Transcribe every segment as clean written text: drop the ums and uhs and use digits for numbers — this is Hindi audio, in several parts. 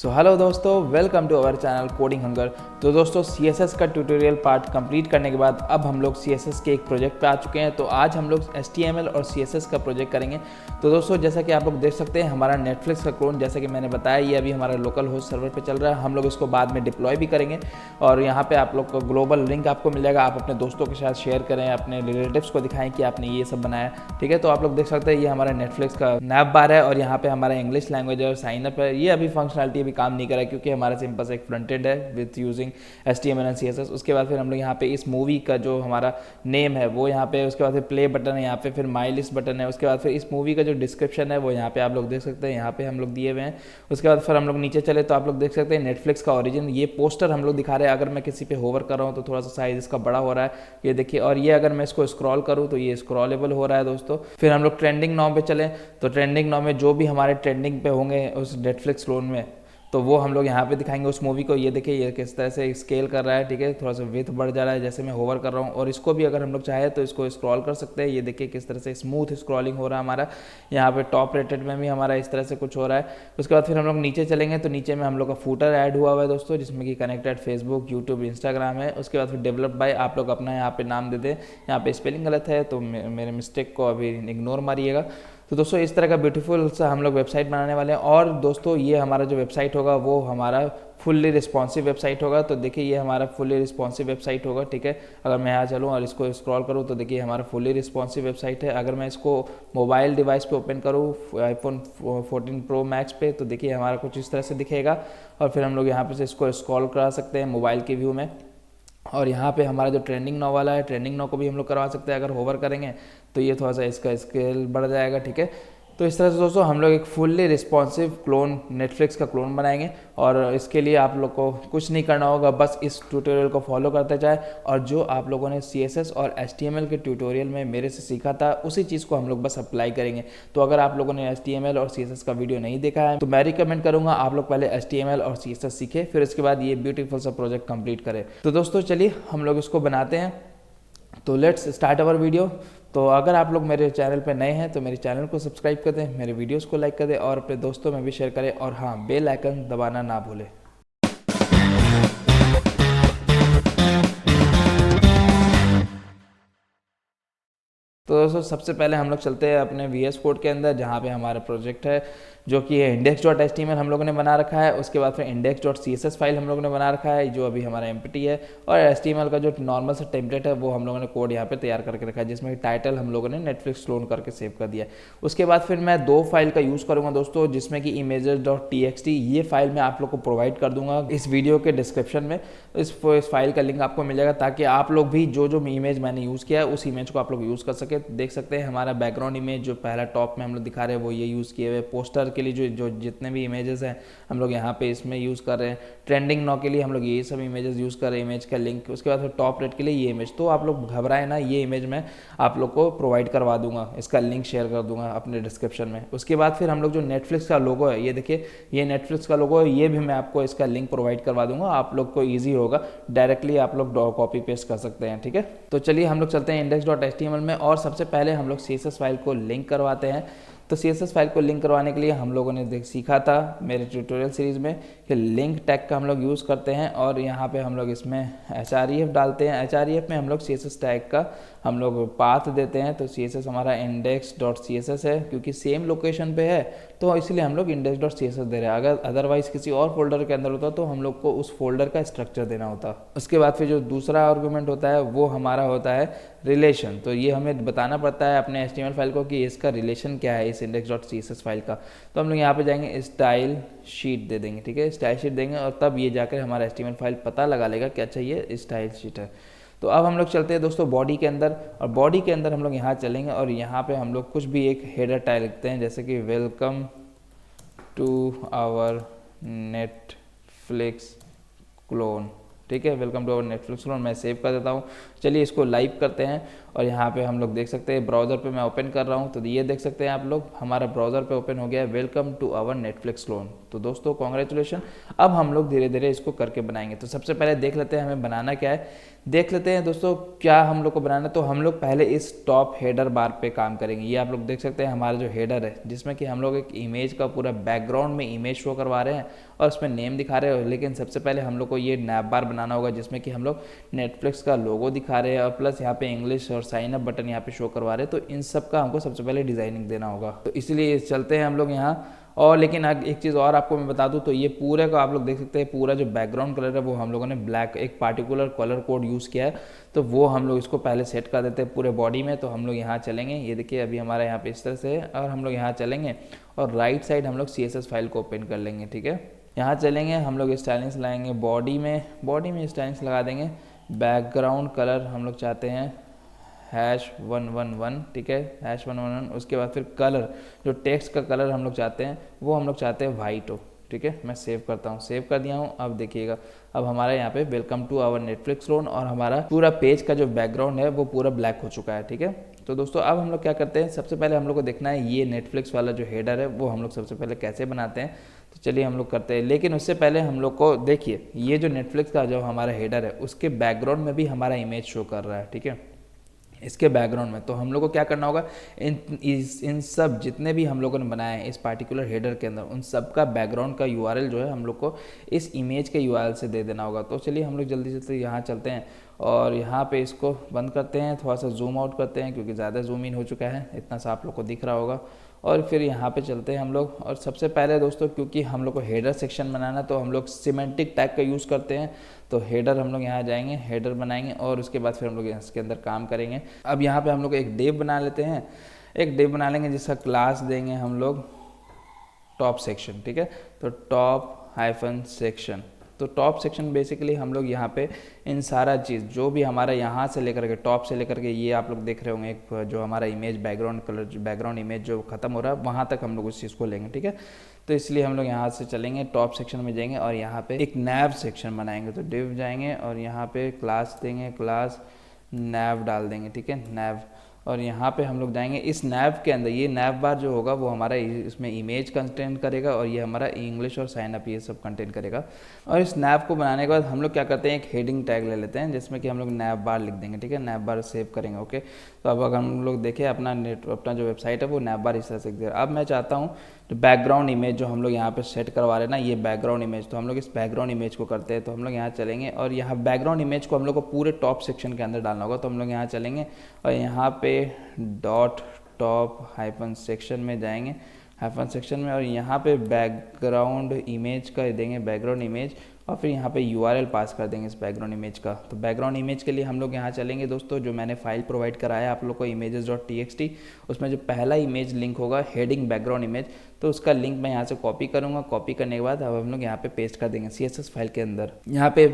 सो हेलो दोस्तों, welcome to our channel coding hunger. तो दोस्तों CSS का ट्यूटोरियल पार्ट कंप्लीट करने के बाद अब हम लोग CSS के एक प्रोजेक्ट पे आ चुके हैं। तो आज हम लोग HTML और CSS का प्रोजेक्ट करेंगे। तो दोस्तों जैसा कि आप लोग देख सकते हैं, हमारा नेटफ्लिक्स का क्लोन, जैसा कि मैंने बताया, ये अभी हमारा लोकल होस्ट सर्वर पे चल रहा है। हम लोग इसको बाद में डिप्लॉय भी करेंगे और यहाँ पे आप लोग को ग्लोबल लिंक आपको मिल जाएगा। आप अपने दोस्तों के साथ शेयर करें, अपने रिलेटिव्स को दिखाएं कि आपने ये सब बनाया, ठीक है। तो आप लोग देख सकते हैं ये हमारा नेटफ्लिक्स का नैप बार है और यहाँ पे हमारा इंग्लिश लैंग्वेज और साइन अप है। ये अभी फंक्शनलिटी अभी काम नहीं कर रहा है क्योंकि हमारा सिंपल से एक फ्रंट एंड है with using HTML and CSS। उसके बाद फिर हम लोग यहाँ पे इस मूवी का जो हमारा नेम है वो यहाँ पे, उसके बाद फिर प्ले बटन है यहाँ पे, फिर माई लिस्ट बटन है, उसके बाद फिर इस मूवी का जो डिस्क्रिप्शन है वो यहाँ पे आप लोग देख सकते हैं, यहाँ पे हम लोग दिए हुए हैं। उसके बाद फिर हम लोग नीचे चले तो आप लोग देख सकते हैं नेटफ्लिक्स का ओरिजिन, ये पोस्टर हम लोग दिखा रहे हैं। अगर मैं किसी पे होवर कर रहा हूँ तो थोड़ा सा साइज इसका बड़ा हो रहा है, ये देखिए। और ये अगर मैं इसको स्क्रॉल करूँ तो ये स्क्रॉलेबल हो रहा है दोस्तों। फिर हम लोग ट्रेंडिंग नाउ पे चले तो ट्रेंडिंग नाउ में जो भी हमारे ट्रेंडिंग पे होंगे उस नेटफ्लिक्स क्लोन में, तो वो हम लोग यहाँ पे दिखाएंगे उस मूवी को। ये देखिए ये किस तरह से स्केल कर रहा है, ठीक है। थोड़ा सा विथ बढ़ जा रहा है जैसे मैं होवर कर रहा हूँ। और इसको भी अगर हम लोग चाहे तो इसको स्क्रॉल कर सकते हैं। ये देखिए किस तरह से स्मूथ स्क्रॉलिंग हो रहा है हमारा। यहाँ पे टॉप रेटेड में भी हमारा इस तरह से कुछ हो रहा है। उसके बाद फिर हम लोग नीचे चलेंगे तो नीचे में हम लोग का फूटर ऐड हुआ हुआ है दोस्तों, जिसमें कि कनेक्टेड फेसबुक, यूट्यूब, इंस्टाग्राम है। उसके बाद फिर डेवलप बाय, आप लोग अपना यहाँ पे नाम दे दें। यहाँ पे स्पेलिंग गलत है तो मेरे मिस्टेक को अभी इग्नोर मारिएगा। तो दोस्तों इस तरह का ब्यूटीफुल सा हम लोग वेबसाइट बनाने वाले हैं। और दोस्तों ये हमारा जो वेबसाइट होगा वो हमारा फुल्ली रिस्पॉन्सिव वेबसाइट होगा। तो देखिए ये हमारा फुल्ली रिस्पॉन्सिव वेबसाइट होगा, ठीक है। अगर मैं यहाँ चलूँ और इसको स्क्रॉल करूँ तो देखिए हमारा फुल्ली रिस्पॉन्सिव वेबसाइट है। अगर मैं इसको मोबाइल डिवाइस पे ओपन करूँ iPhone 14 Pro Max पे तो देखिए हमारा कुछ इस तरह से दिखेगा। और फिर हम लोग यहाँ पे से इसको स्क्रॉल करा सकते हैं मोबाइल के व्यू में। और यहाँ पे हमारा जो ट्रेंडिंग नाउ वाला है, ट्रेंडिंग नाउ को भी हम लोग करवा सकते हैं। अगर होवर करेंगे तो ये थोड़ा सा इसका स्केल बढ़ जाएगा, ठीक है। तो इस तरह से दोस्तों हम लोग एक फुल्ली रिस्पॉन्सिव क्लोन, नेटफ्लिक्स का क्लोन बनाएंगे। और इसके लिए आप लोग को कुछ नहीं करना होगा, बस इस ट्यूटोरियल को फॉलो करते जाए। और जो आप लोगों ने CSS और HTML के ट्यूटोरियल में मेरे से सीखा था उसी चीज़ को हम लोग बस अप्लाई करेंगे। तो अगर आप लोगों ने HTML और CSS का वीडियो नहीं देखा है तो मैं रिकमेंड करूँगा आप लोग पहले HTML और CSS सीखें, फिर उसके बाद ये ब्यूटीफुल सा प्रोजेक्ट कंप्लीट करें। तो दोस्तों चलिए हम लोग इसको बनाते हैं। तो लेट्स स्टार्ट अवर वीडियो। तो अगर आप लोग मेरे चैनल पे नए हैं तो मेरे चैनल को सब्सक्राइब कर दें, मेरे वीडियोस को लाइक कर दें और अपने दोस्तों में भी शेयर करें। और हाँ, बेल आइकन दबाना ना भूलें। तो दोस्तों सबसे पहले हम लोग चलते हैं अपने VS कोड के अंदर, जहाँ पे हमारा प्रोजेक्ट है जो कि है index.html हम लोगों ने बना रखा है। उसके बाद फिर index.css फाइल हम लोगों ने बना रखा है जो अभी हमारा empty है। और HTML का जो नॉर्मल सा टेम्पलेट है वो हम लोगों ने कोड यहाँ पे तैयार करके रखा है, जिसमें टाइटल हम लोगों ने नेटफ्लिक्स क्लोन करके सेव कर दिया है। उसके बाद फिर मैं दो फाइल का यूज़ करूँगा दोस्तों, जिसमें कि images.txt, ये फाइल मैं आप लोग को प्रोवाइड कर दूंगा इस वीडियो के डिस्क्रिप्शन में। इस फाइल का लिंक आपको मिल जाएगा ताकि आप लोग भी जो जो इमेज मैंने यूज़ किया है उस इमेज को आप लोग यूज़ कर सके। देख सकते हैं हमारा बैकग्राउंड इमेज जो पहला टॉप में हम लोग दिखा रहे हैं वो ये यूज़ किए हुए। पोस्टर के लिए जो जितने भी इमेजेस हैं हम लोग यहाँ पे इसमें यूज़ कर रहे हैं। ट्रेंडिंग नाउ के लिए हम लोग ये सब इमेजेस यूज़ कर रहे हैं, इमेज का लिंक। उसके बाद फिर टॉप रेट के लिए ये इमेज। तो आप लोग घबराए ना, ये इमेज मैं आप लोग को प्रोवाइड करवा दूंगा, इसका लिंक शेयर कर दूंगा अपने डिस्क्रिप्शन में। उसके बाद फिर हम लोग जो नेटफ्लिक्स का लोगो है, ये देखिए ये नेटफ्लिक्स का लोगो है, ये भी मैं आपको इसका लिंक प्रोवाइड करवा दूंगा। आप लोग को ईजी होगा, डायरेक्टली आप लोग कॉपी पेस्ट कर सकते हैं, ठीक है। तो चलिए हम लोग चलते हैं index.html में और सबसे पहले हम लोग CSS फाइल को लिंक करवाते हैं। तो CSS फाइल को लिंक करवाने के लिए हम लोगों ने सीखा था मेरे ट्यूटोरियल सीरीज़ में कि लिंक टैग का हम लोग यूज़ करते हैं। और यहाँ पे हम लोग इसमें href डालते हैं। href में हम लोग CSS टैग का हम लोग पाथ देते हैं। तो CSS हमारा index.css है, क्योंकि सेम लोकेशन पे है तो इसलिए हम लोग index.css दे रहे हैं। अगर अदरवाइज़ किसी और फोल्डर के अंदर होता तो हम लोग को उस फोल्डर का स्ट्रक्चर देना होता। उसके बाद फिर जो दूसरा आर्गूमेंट होता है वो हमारा होता है रिलेशन। तो ये हमें बताना पड़ता है अपने HTML फाइल को कि इसका रिलेशन क्या है इस index.css फाइल का। तो हम लोग यहाँ पे जाएंगे, स्टाइल शीट दे देंगे, ठीक है। स्टाइल शीट देंगे और तब ये जाकर हमारा HTML फाइल पता लगा लेगा कि अच्छा ये स्टाइल शीट है। तो अब हम लोग चलते हैं दोस्तों बॉडी के अंदर। और बॉडी के अंदर हम लोग यहाँ चलेंगे और यहाँ पे हम लोग कुछ भी एक हेडर टैग लिखते हैं, जैसे कि welcome to our Netflix clone, ठीक है। Welcome to our Netflix clone मैं सेव कर देता हूँ। चलिए इसको लाइव करते हैं और यहाँ पे हम लोग देख सकते हैं ब्राउज़र पे मैं ओपन कर रहा हूँ, तो ये देख सकते हैं आप लोग हमारा ब्राउज़र पे ओपन हो गया है, welcome to our Netflix clone. तो दोस्तों कॉन्ग्रेचुलेशन, अब हम लोग धीरे धीरे इसको करके बनाएंगे। तो सबसे पहले देख लेते हैं हमें बनाना क्या है, देख लेते हैं दोस्तों क्या हम लोग को बनाना। तो हम लोग पहले इस टॉप हेडर बार पे काम करेंगे। ये आप लोग देख सकते हैं हमारा जो हेडर है, जिसमें कि हम लोग एक इमेज का पूरा बैकग्राउंड में इमेज शो करवा रहे हैं और उसमें नेम दिखा रहे हैं। लेकिन सबसे पहले हम लोग को ये नैप बार बनाना होगा, जिसमें कि हम लोग नेटफ्लिक्स का लोगो दिखा रहे हैं और प्लस यहाँ पे इंग्लिश और साइन अप बटन यहाँ पे शो करवा रहे हैं। तो इन सब का हमको सबसे पहले डिजाइनिंग देना होगा, तो इसलिए चलते हैं हम लोग यहाँ। और लेकिन एक चीज़ और आपको मैं बता दूं, तो ये पूरे का आप लोग देख सकते हैं पूरा जो बैकग्राउंड कलर है वो हम लोगों ने ब्लैक, एक पार्टिकुलर कलर कोड यूज़ किया है। तो वो हम लोग इसको पहले सेट कर देते हैं पूरे बॉडी में। तो हम लोग यहाँ चलेंगे, ये देखिए अभी हमारा यहाँ पे इस तरह से है, और हम लोग यहाँ चलेंगे और राइट साइड हम लोग CSS फाइल को ओपन कर लेंगे। ठीक है, यहाँ चलेंगे, हम लोग स्टाइलिंग्स लाएंगे, बॉडी में स्टाइलिंग्स लगा देंगे। बैकग्राउंड कलर हम लोग चाहते हैं #111, ठीक है, #111। उसके बाद फिर कलर, जो टेक्स्ट का कलर हम लोग चाहते हैं वो हम लोग चाहते हैं वाइट हो। ठीक है, मैं सेव करता हूँ, सेव कर दिया हूँ। अब देखिएगा अब हमारा यहाँ पे welcome to our Netflix clone और हमारा पूरा पेज का जो बैकग्राउंड है वो पूरा ब्लैक हो चुका है। ठीक है, तो दोस्तों अब हम लोग क्या करते हैं, सबसे पहले हम लोग को देखना है ये नेटफ्लिक्स वाला जो हेडर है वो हम लोग सबसे पहले कैसे बनाते हैं। तो चलिए हम लोग करते हैं, लेकिन उससे पहले हम लोग को देखिए ये जो नेटफ्लिक्स का जो हमारा हेडर है उसके बैकग्राउंड में भी हमारा इमेज शो कर रहा है। ठीक है, इसके बैकग्राउंड में। तो हम लोग को क्या करना होगा, इन सब जितने भी हम लोगों ने बनाए हैं इस पार्टिकुलर हेडर के अंदर, उन सब का बैकग्राउंड का URL जो है हम लोग को इस इमेज के URL से दे देना होगा। तो चलिए हम लोग जल्दी से यहाँ चलते हैं और यहाँ पे इसको बंद करते हैं, थोड़ा सा जूम आउट करते हैं क्योंकि ज़्यादा जूम इन हो चुका है, इतना सा आप लोग को दिख रहा होगा। और फिर यहाँ पे चलते हैं हम लोग, और सबसे पहले दोस्तों क्योंकि हम लोग को हेडर सेक्शन बनाना तो हम लोग सिमेंटिक टैग का यूज़ करते हैं। तो हेडर हम लोग यहाँ जाएंगे, हेडर बनाएंगे और उसके बाद फिर हम लोग इसके अंदर काम करेंगे। अब यहाँ पे हम लोग एक डिव बना लेते हैं, एक डिव बना लेंगे जिसका क्लास देंगे हम लोग टॉप सेक्शन। ठीक है, तो top-section, तो टॉप सेक्शन बेसिकली हम लोग यहाँ पे इन सारा चीज़ जो भी हमारा यहाँ से लेकर के टॉप से लेकर के ये आप लोग देख रहे होंगे एक जो हमारा image background colour, background image जो खत्म हो रहा है वहाँ तक हम लोग उस चीज़ को लेंगे। ठीक है, तो इसलिए हम लोग यहाँ से चलेंगे, टॉप सेक्शन में जाएंगे और यहाँ पे एक नैव सेक्शन बनाएंगे। तो डिव जाएंगे और यहाँ पे क्लास देंगे, क्लास नैव डाल देंगे। ठीक है, नैव, और यहाँ पे हम लोग जाएंगे इस नैव के अंदर, ये नैव बार जो होगा वो हमारा इसमें इमेज कंटेंट करेगा और ये हमारा इंग्लिश और साइन अप ये सब कंटेंट करेगा। और इस नैव को बनाने के बाद हम लोग क्या करते हैं, एक हेडिंग टैग ले लेते हैं जिसमें कि हम लोग नैव बार लिख देंगे। ठीक है, नैव बार सेव करेंगे। ओके, तो अब अगर हम लोग देखें अपना जो वेबसाइट है वो नैव बार इस तरह से दिख रहा है। अब मैं चाहता हूँ तो बैकग्राउंड इमेज जो हम लोग यहाँ पे सेट करवा रहे हैं ना, ये बैकग्राउंड इमेज, तो हम लोग इस बैकग्राउंड इमेज को करते हैं। तो हम लोग यहाँ चलेंगे और यहाँ बैकग्राउंड इमेज को हम लोग को पूरे टॉप सेक्शन के अंदर डालना होगा। तो हम लोग यहाँ चलेंगे और यहाँ पे .top-section में जाएंगे, हाइफन सेक्शन में, और यहाँ पे बैकग्राउंड इमेज का देंगे, बैकग्राउंड इमेज, और फिर यहाँ पे URL पास कर देंगे इस बैकग्राउंड इमेज का। तो बैकग्राउंड इमेज के लिए हम लोग यहाँ चलेंगे दोस्तों, जो मैंने फाइल प्रोवाइड कराया है आप लोग को images.txt, उसमें जो पहला इमेज लिंक होगा हेडिंग बैकग्राउंड इमेज, तो उसका लिंक मैं यहाँ से कॉपी करूँगा। कॉपी करने के बाद अब हम लोग यहाँ पे पेस्ट कर देंगे CSS फाइल के अंदर। यहाँ पे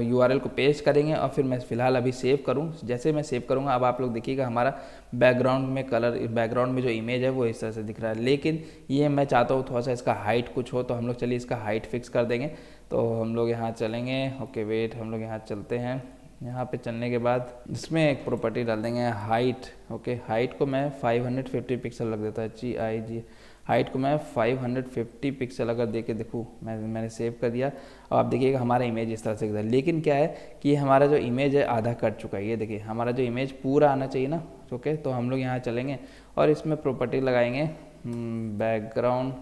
URL को पेस्ट करेंगे और फिर मैं फिलहाल अभी सेव करूँ। जैसे मैं सेव करूँगा अब आप लोग देखिएगा हमारा बैकग्राउंड में कलर, बैकग्राउंड में जो इमेज है वो इस तरह से दिख रहा है। लेकिन ये मैं चाहता हूँ थोड़ा सा इसका हाइट कुछ हो, तो हम लोग चलिए इसका हाइट फिक्स कर देंगे। तो हम लोग यहाँ चलेंगे, ओके वेट, हम लोग यहाँ चलते हैं। यहाँ पे चलने के बाद इसमें एक प्रॉपर्टी डाल देंगे हाइट। ओके, हाइट को मैं 550 पिक्सल रख देता है, GIG, हाइट को मैं 550 पिक्सल अगर दे के देखूँ, मैंने सेव कर दिया। और आप देखिएगा हमारा इमेज इस तरह से दिखता है। लेकिन क्या है कि हमारा जो इमेज है आधा कट चुका है, ये देखिए हमारा जो इमेज पूरा आना चाहिए ना। ओके, तो हम लोग यहाँ चलेंगे और इसमें प्रॉपर्टी लगाएंगे बैकग्राउंड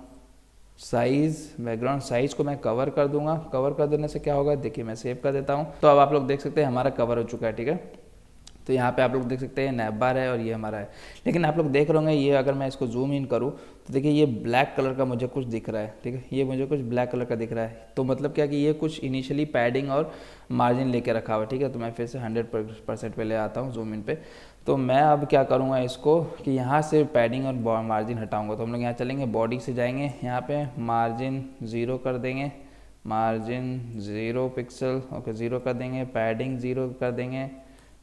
साइज़, बैकग्राउंड साइज़ को मैं कवर कर दूंगा। कवर कर देने से क्या होगा, देखिए मैं सेव कर देता हूँ। तो अब आप लोग देख सकते हैं हमारा कवर हो चुका है। ठीक है, तो यहाँ पे आप लोग देख सकते हैं नैप बार है और ये हमारा है। लेकिन आप लोग देख रहे होंगे ये अगर मैं इसको जूम इन करूँ तो देखिए ये ब्लैक कलर का मुझे कुछ दिख रहा है। ठीक है, ये मुझे कुछ ब्लैक कलर का दिख रहा है। तो मतलब क्या कि ये कुछ इनिशियली पैडिंग और मार्जिन लेके रखा हुआ है। ठीक है, तो मैं फिर से 100% पे ले आता हूँ जूम इन पे। तो मैं अब क्या करूँगा इसको कि यहाँ से पैडिंग और मार्जिन हटाऊँगा। तो हम लोग यहाँ चलेंगे, बॉडी से जाएंगे, यहाँ पे मार्जिन 0 कर देंगे, मार्जिन 0 पिक्सल, ओके 0 कर देंगे, पैडिंग 0 कर देंगे,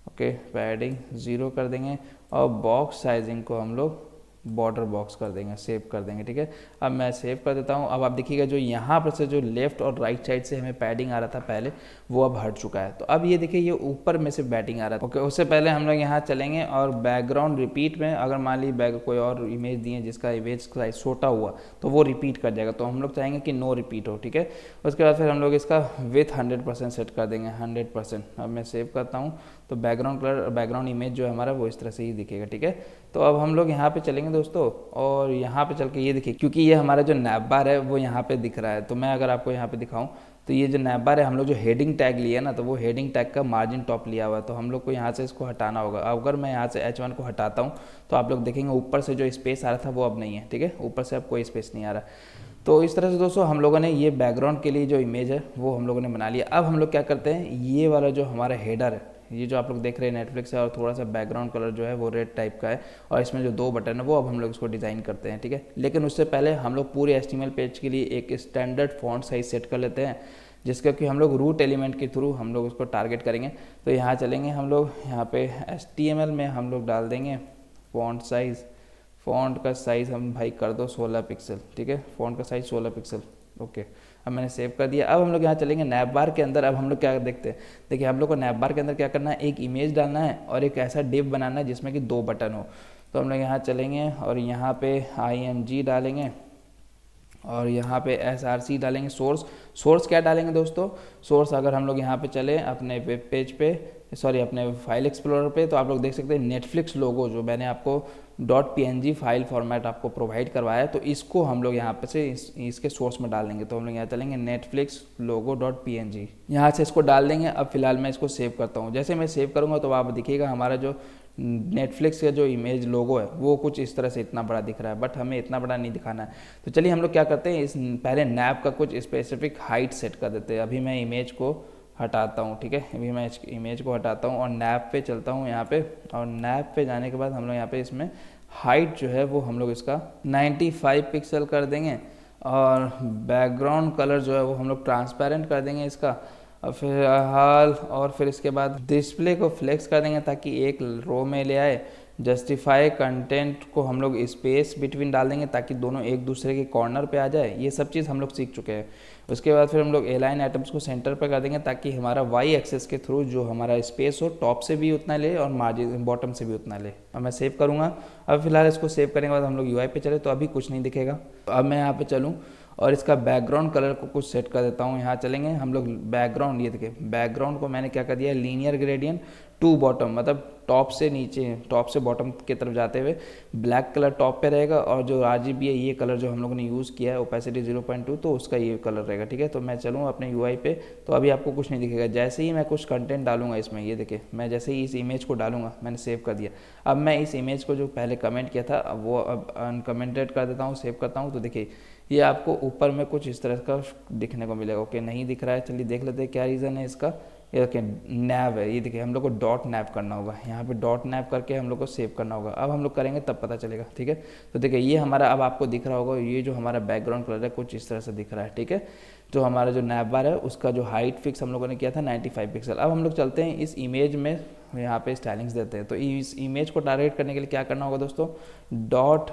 ओके पैडिंग 0 कर देंगे, और बॉक्स साइजिंग को हम लोग बॉर्डर बॉक्स कर देंगे, सेव कर देंगे। ठीक है, अब मैं सेव कर देता हूँ। अब आप देखिएगा जो यहाँ पर से जो लेफ्ट और राइट साइड से हमें पैडिंग आ रहा था पहले, वो अब हट चुका है। तो अब ये देखिए ये ऊपर में से पैडिंग आ रहा था। ओके, उससे पहले हम लोग यहाँ चलेंगे और बैकग्राउंड रिपीट में अगर मान ली कोई और इमेज दिए जिसका इमेज साइज छोटा हुआ तो वो रिपीट कर जाएगा। तो हम लोग चाहेंगे कि नो रिपीट हो। ठीक है, उसके बाद फिर हम लोग इसका विथ 100% सेट कर देंगे, 100%। अब मैं सेव करता हूँ तो बैकग्राउंड कलर, बैकग्राउंड इमेज जो है हमारा वो इस तरह से ही दिखेगा। ठीक है, तो अब हम लोग यहाँ पे चलेंगे दोस्तों, और यहाँ पे चल के ये देखिए, क्योंकि ये हमारा जो नैप बार है वो यहाँ पे दिख रहा है, तो मैं अगर आपको यहाँ पे दिखाऊं तो ये जो नैप बार है, हम लोग जो हेडिंग टैग लिया ना, तो वो हेडिंग टैग का मार्जिन टॉप लिया हुआ है, तो हम लोग को यहाँ से इसको हटाना होगा। अगर मैं यहाँ से H1 को हटाता हूँ तो आप लोग देखेंगे ऊपर से जो स्पेस आ रहा था वो अब नहीं है। ठीक है, ऊपर से अब कोई स्पेस नहीं आ रहा। तो इस तरह से दोस्तों हम लोगों ने ये बैकग्राउंड के लिए जो इमेज है वो हम लोगों ने बना लिया। अब हम लोग क्या करते हैं, ये वाला जो हमारा हेडर है, ये जो आप लोग देख रहे हैं नेटफ्लिक्स है, और थोड़ा सा बैकग्राउंड कलर जो है वो रेड टाइप का है, और इसमें जो 2 बटन है वो अब हम लोग इसको डिज़ाइन करते हैं। ठीक है, लेकिन उससे पहले हम लोग पूरे HTML पेज के लिए एक स्टैंडर्ड फॉन्ट साइज सेट कर लेते हैं, जिसका कि हम लोग रूट एलिमेंट के थ्रू हम लोग उसको टारगेट करेंगे। तो यहाँ चलेंगे हम लोग, यहाँ पे HTML में हम लोग डाल देंगे फॉन्ट साइज़। फ़ॉन्ट का साइज़ हम भाई कर दो 16 पिक्सल। ठीक है, फ़ॉन्ट का साइज़ 16 पिक्सल। ओके, अब मैंने सेव कर दिया। अब हम लोग यहाँ चलेंगे नैप बार के अंदर। अब हम लोग क्या देखते हैं, देखिए हम लोग को नैप बार के अंदर क्या करना है, एक इमेज डालना है और एक ऐसा डिव बनाना है जिसमें कि 2 बटन हो। तो हम लोग यहाँ चलेंगे और यहाँ पे IMG डालेंगे और यहाँ पे SRC डालेंगे। सोर्स क्या डालेंगे दोस्तों, सोर्स अगर हम लोग यहाँ पे चले अपने वेब पेज पे, सॉरी अपने फाइल एक्सप्लोरर पे, तो आप लोग देख सकते हैं नेटफ्लिक्स लोगो जो मैंने आपको .png फाइल फॉर्मेट आपको प्रोवाइड करवाया है, तो इसको हम लोग यहाँ पे से इसके सोर्स में डाल देंगे। तो हम लोग यहाँ चलेंगे नेटफ्लिक्स लोगो .png, यहाँ से इसको डाल देंगे। अब फिलहाल मैं इसको सेव करता हूँ। जैसे मैं सेव करूँगा तो आप देखिएगा हमारा जो नेटफ्लिक्स का जो इमेज लोगो है वो कुछ इस तरह से इतना बड़ा दिख रहा है, बट हमें इतना बड़ा नहीं दिखाना है। तो चलिए हम लोग क्या करते हैं, इस पहले नैप का कुछ स्पेसिफिक हाइट सेट कर देते हैं। अभी मैं इमेज को हटाता हूँ। ठीक है, अभी मैं इमेज को हटाता हूँ और नैप पे चलता हूँ यहाँ पे, और नैप पे जाने के बाद हम लोग यहाँ पे इसमें हाइट जो है वो हम लोग इसका 95 पिक्सल कर देंगे, और बैकग्राउंड कलर जो है वो हम लोग ट्रांसपेरेंट कर देंगे इसका। और फिर और फिर इसके बाद डिस्प्ले को फ्लेक्स कर देंगे ताकि एक रो में ले आए। जस्टिफाई कंटेंट को हम लोग स्पेस बिटवीन डाल देंगे ताकि दोनों एक दूसरे के कॉर्नर पे आ जाए। ये सब चीज़ हम लोग सीख चुके हैं। उसके बाद फिर हम लोग एलाइन आइटम्स को सेंटर पर कर देंगे ताकि हमारा वाई एक्सेस के थ्रू जो हमारा स्पेस हो, टॉप से भी उतना ले और मार्जिन बॉटम से भी उतना ले। अब मैं सेव करूँगा। अब फिलहाल इसको सेव करने के बाद हम लोग UI पे चले तो अभी कुछ नहीं दिखेगा। अब मैं यहाँ पे चलूँ और इसका बैकग्राउंड कलर को कुछ सेट कर देता हूँ। यहाँ चलेंगे हम लोग बैकग्राउंड, ये देखिए बैकग्राउंड को मैंने क्या कर दिया, लीनियर ग्रेडियंट टू बॉटम, मतलब टॉप से नीचे, टॉप से बॉटम की तरफ जाते हुए ब्लैक कलर टॉप पे रहेगा, और जो RGB है ये कलर जो हम लोगों ने यूज़ किया है ओपेसिटी 0.2, तो उसका ये कलर रहेगा। ठीक है, तो मैं चलूँ अपने UI पे तो अभी आपको कुछ नहीं दिखेगा। जैसे ही मैं कुछ कंटेंट डालूंगा इसमें, ये देखिए मैं जैसे ही इस इमेज को डालूंगा, मैंने सेव कर दिया। अब मैं इस इमेज को जो पहले कमेंट किया था अब वो अब अनकमेंटेड कर देता हूँ, सेव करता हूँ। तो देखिए ये आपको ऊपर में कुछ इस तरह का दिखने को मिलेगा। ओके, नहीं दिख रहा है, चलिए देख लेते हैं क्या रीज़न है इसका। ये देखिए नैव है, ये देखिए हम लोग को डॉट नैव करना होगा, यहाँ पे डॉट नैव करके हम लोग को सेव करना होगा। अब हम लोग करेंगे तब पता चलेगा। ठीक है, तो देखिए ये हमारा अब आपको दिख रहा होगा, ये जो हमारा बैकग्राउंड कलर है कुछ इस तरह से दिख रहा है। ठीक है, जो हमारा जो नैव बार है उसका जो हाइट फिक्स हम लोगों ने किया था 95 पिक्सल। अब हम लोग चलते हैं इस इमेज में, यहाँ पे स्टाइलिंग्स देते हैं। तो इस इमेज को टारगेट करने के लिए क्या करना होगा दोस्तों, डॉट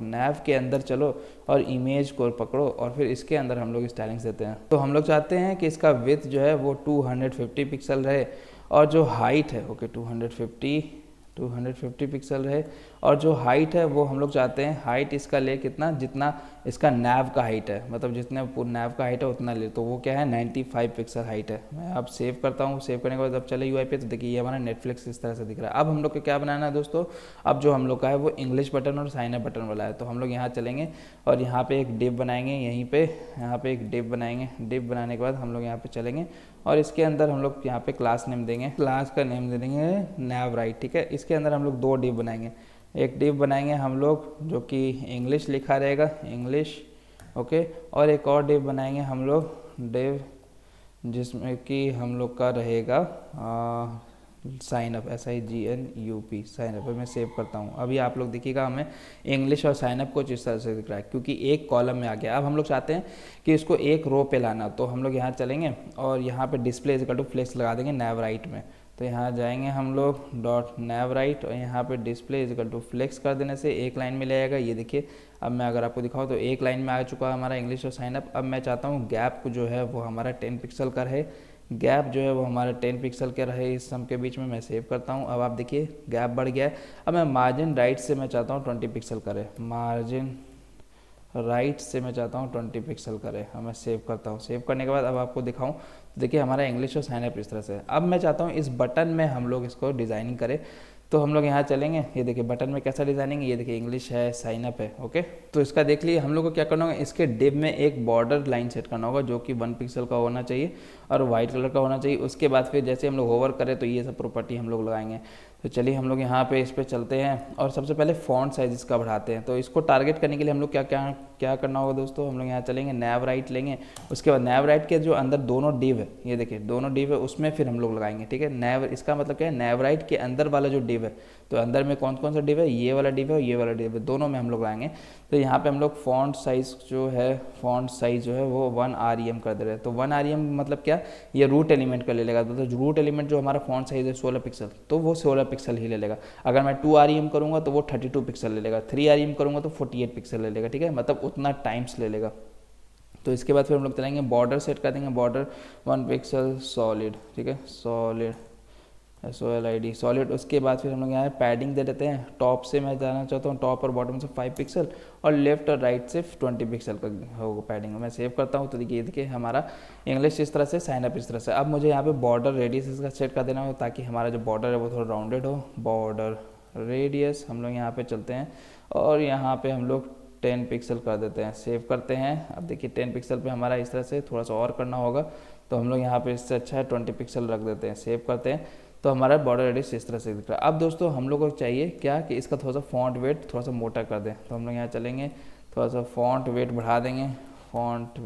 नैव के अंदर चलो और इमेज को पकड़ो और फिर इसके अंदर हम लोग स्टाइलिंग्स देते हैं। तो हम लोग चाहते हैं कि इसका विड्थ जो है वो 250 पिक्सल रहे, और जो हाइट है ओके 250 पिक्सल रहे, और जो हाइट है वो हम लोग चाहते हैं हाइट इसका ले कितना, जितना इसका नैव का हाइट है, मतलब जितने नैव का हाइट है उतना ले। तो वो क्या है 95 पिक्सल हाइट है। मैं अब सेव करता हूँ। सेव करने के बाद अब चले UI पे, तो देखिए ये हमारा नेटफ्लिक्स इस तरह से दिख रहा है। अब हम लोग को क्या बनाना है दोस्तों, अब जो हम लोग का है वो इंग्लिश बटन और साइन अप बटन वाला है। तो हम लोग यहाँ चलेंगे और यहाँ पे एक डिव बनाएंगे, यहीं पे यहाँ पे एक डिव बनाएंगे। डिव बनाने के बाद हम लोग यहाँ पे चलेंगे और इसके अंदर हम लोग यहाँ पे क्लास नेम देंगे, क्लास का नेम दे देंगे नैव राइट। ठीक है, इसके अंदर हम लोग 2 डिव बनाएंगे। एक डिव बनाएंगे हम लोग जो कि इंग्लिश लिखा रहेगा, इंग्लिश ओके, और एक और डिव बनाएंगे हम लोग डिव जिसमें कि हम लोग का रहेगा sign up, SIGNUP sign up. मैं सेव करता हूँ। अभी आप लोग देखिएगा हमें इंग्लिश और साइन अप कुछ इस तरह से दिख रहा है क्योंकि एक कॉलम में आ गया। अब हम लोग चाहते हैं कि इसको एक रो पे लाना, तो हम लोग यहाँ चलेंगे और यहाँ पे डिस्प्ले इक्वल टू फ्लेक्स लगा देंगे नैव राइट में। तो यहाँ जाएंगे हम लोग डॉट नैव राइट और यहाँ पे display is equal to flex कर देने से एक लाइन में ले आएगा। ये देखिए अब मैं अगर आपको दिखाऊँ तो एक लाइन में आ चुका है हमारा इंग्लिश और साइनअप। अब मैं चाहता हूँ गैप जो है वो हमारा 10 पिक्सल का रहे, गैप जो है वो हमारा 10 पिक्सल के रहे इस सम के बीच में। मैं सेव करता हूँ। अब आप देखिए गैप बढ़ गया है। अब मैं मार्जिन राइट से मैं चाहता हूँ 20 पिक्सल करे, मार्जिन राइट से मैं चाहता हूँ 20 पिक्सल करे। अब मैं सेव करता हूँ। सेव करने के बाद अब आपको दिखाऊँ तो देखिए हमारा इंग्लिश और साइनअप इस तरह से। अब मैं चाहता हूँ इस बटन में हम लोग इसको डिज़ाइनिंग करें, तो हम लोग यहाँ चलेंगे। ये देखिए बटन में कैसा डिज़ाइनिंग, ये देखिए इंग्लिश है, साइनअप है, ओके। तो इसका देख लिए हम लोग को क्या करना होगा, इसके डिव में एक बॉर्डर लाइन सेट करना होगा जो कि 1 पिक्सल का होना चाहिए और वाइट कलर का होना चाहिए। उसके बाद फिर जैसे हम लोग होवर करें तो ये सब प्रॉपर्टी हम लोग लगाएंगे। तो चलिए हम लोग यहाँ पे इस पर चलते हैं और सबसे पहले फॉन्ट साइज इसका बढ़ाते हैं। तो इसको टारगेट करने के लिए हम लोग क्या क्या क्या करना होगा दोस्तों, हम लोग यहाँ चलेंगे नैव राइट लेंगे। उसके बाद नैव राइट के जो अंदर दोनों डिव है, ये देखिए दोनों डिव है, उसमें फिर हम लोग लगाएंगे, ठीक है। नैव इसका मतलब क्या है, नैव राइट के अंदर वाला जो डिव है, तो अंदर में कौन कौन सा डिव है, ये वाला डिव है और ये वाला डिव है, दोनों में हम लोग लगाएंगे। तो यहाँ पे हम लोग फॉन्ट साइज जो है, फॉन्ट साइज जो है वो 1 rem कर दे रहे हैं। तो 1 rem मतलब क्या, ये रूट एलिमेंट का ले लेगा। तो रूट एलिमेंट जो हमारा फॉन्ट साइज है 16 पिक्सल, तो वो 16 पिक्सल ही ले लेगा। अगर मैं 2 rem करूँगा तो वो 32 पिक्सल ले लेगा, 3 rem करूँगा तो 48 पिक्सल ले लेगा, ठीक है, मतलब उतना टाइम्स ले लेगा। तो इसके बाद फिर हम लोग चलाएंगे बॉर्डर सेट कर देंगे, बॉर्डर 1 पिक्सल सॉलिड, ठीक है, सॉलिड SOLID सॉलिड। उसके बाद फिर हम लोग यहाँ पैडिंग दे देते हैं। टॉप से मैं जाना चाहता हूँ, टॉप और बॉटम से 5 पिक्सल और लेफ्ट और राइट से 20 पिक्सल का होगा पैडिंग। मैं सेव करता हूँ। तो देखिए हमारा इंग्लिश इस तरह से, साइनअप इस तरह से। अब मुझे यहाँ पे बॉर्डर रेडियस इसका सेट कर देना हो ताकि हमारा जो बॉर्डर है वो थोड़ा राउंडेड हो। बॉर्डर रेडियस हम लोग यहाँ पे चलते हैं और यहाँ पे हम लोग 10 पिक्सल कर देते हैं, सेव करते हैं। अब देखिए 10 पिक्सल पे हमारा इस तरह से थोड़ा सा और करना होगा, तो हम लोग यहाँ पे इससे अच्छा है 20 पिक्सल रख देते हैं, सेव करते हैं। तो हमारा बॉर्डर रेडियस इस तरह से दिख रहा है। अब दोस्तों हम लोग को चाहिए क्या कि इसका थोड़ा सा फॉन्ट वेट थोड़ा सा मोटा कर दें। तो हम लोग यहाँ चलेंगे, थोड़ा सा फॉन्ट वेट बढ़ा देंगे। फॉन्ट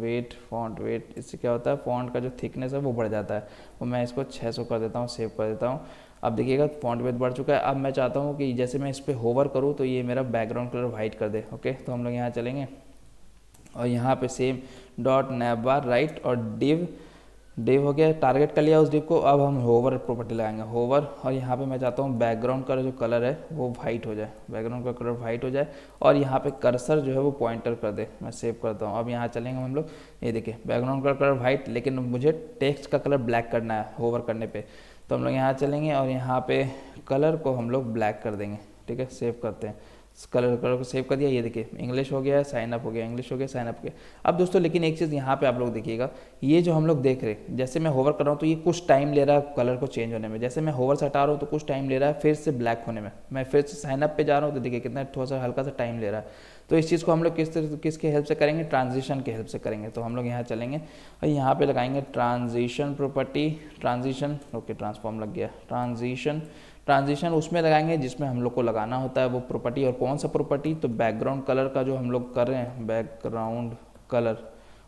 वेट इससे क्या होता है, फॉन्ट का जो थिकनेस है वो बढ़ जाता है। वो मैं इसको 600 कर देता हूँ, सेव कर देता हूँ। अब देखिएगा फॉन्ट वेट बढ़ चुका है। अब मैं चाहता हूँ कि जैसे मैं इस पर होवर करूँ तो ये मेरा बैकग्राउंड कलर वाइट कर दे, ओके। तो हम लोग यहाँ चलेंगे और यहाँ पे सेम डॉट नैव बार राइट और डिव हो गया, टारगेट कर लिया उस डिव को। अब हम होवर प्रॉपर्टी लगाएंगे, होवर, और यहाँ पे मैं चाहता हूँ बैकग्राउंड का जो कलर है वो वाइट हो जाए, बैकग्राउंड का कलर वाइट हो जाए और यहाँ पे कर्सर जो है वो पॉइंटर कर दे। मैं सेव करता हूँ। अब यहाँ चलेंगे हम लोग, ये देखिए बैकग्राउंड का कलर वाइट, लेकिन मुझे टेक्स्ट का कलर ब्लैक करना है होवर करने पर। तो हम लोग यहाँ चलेंगे और यहाँ पे कलर को हम लोग ब्लैक कर देंगे, ठीक है, सेव करते हैं। कलर को सेव कर दिया। ये देखिए इंग्लिश हो गया, साइनअप हो गया, इंग्लिश हो गया, साइनअप हो गया। अब दोस्तों लेकिन एक चीज़ यहाँ पे आप लोग देखिएगा, ये जो हम लोग देख रहे हैं, जैसे मैं होवर कर रहा हूँ तो ये कुछ टाइम ले रहा है कलर को चेंज होने में। जैसे मैं होवर से हटा रहा हूँ तो कुछ टाइम ले रहा है फिर से ब्लैक होने में। मैं फिर से साइनअप पे जा रहा हूँ तो देखिए कितना थोड़ा सा हल्का सा टाइम ले रहा है। तो इस चीज़ को हम लोग किसके हेल्प से करेंगे, ट्रांजिशन के हेल्प से करेंगे। तो हम लोग यहाँ चलेंगे और यहाँ पे लगाएंगे transition property, transition, okay transform लग गया, ट्रांजिशन उसमें लगाएंगे जिसमें हम लोग को लगाना होता है वो प्रॉपर्टी। और कौन सा प्रॉपर्टी, तो बैकग्राउंड कलर का जो हम लोग कर रहे हैं, बैकग्राउंड कलर,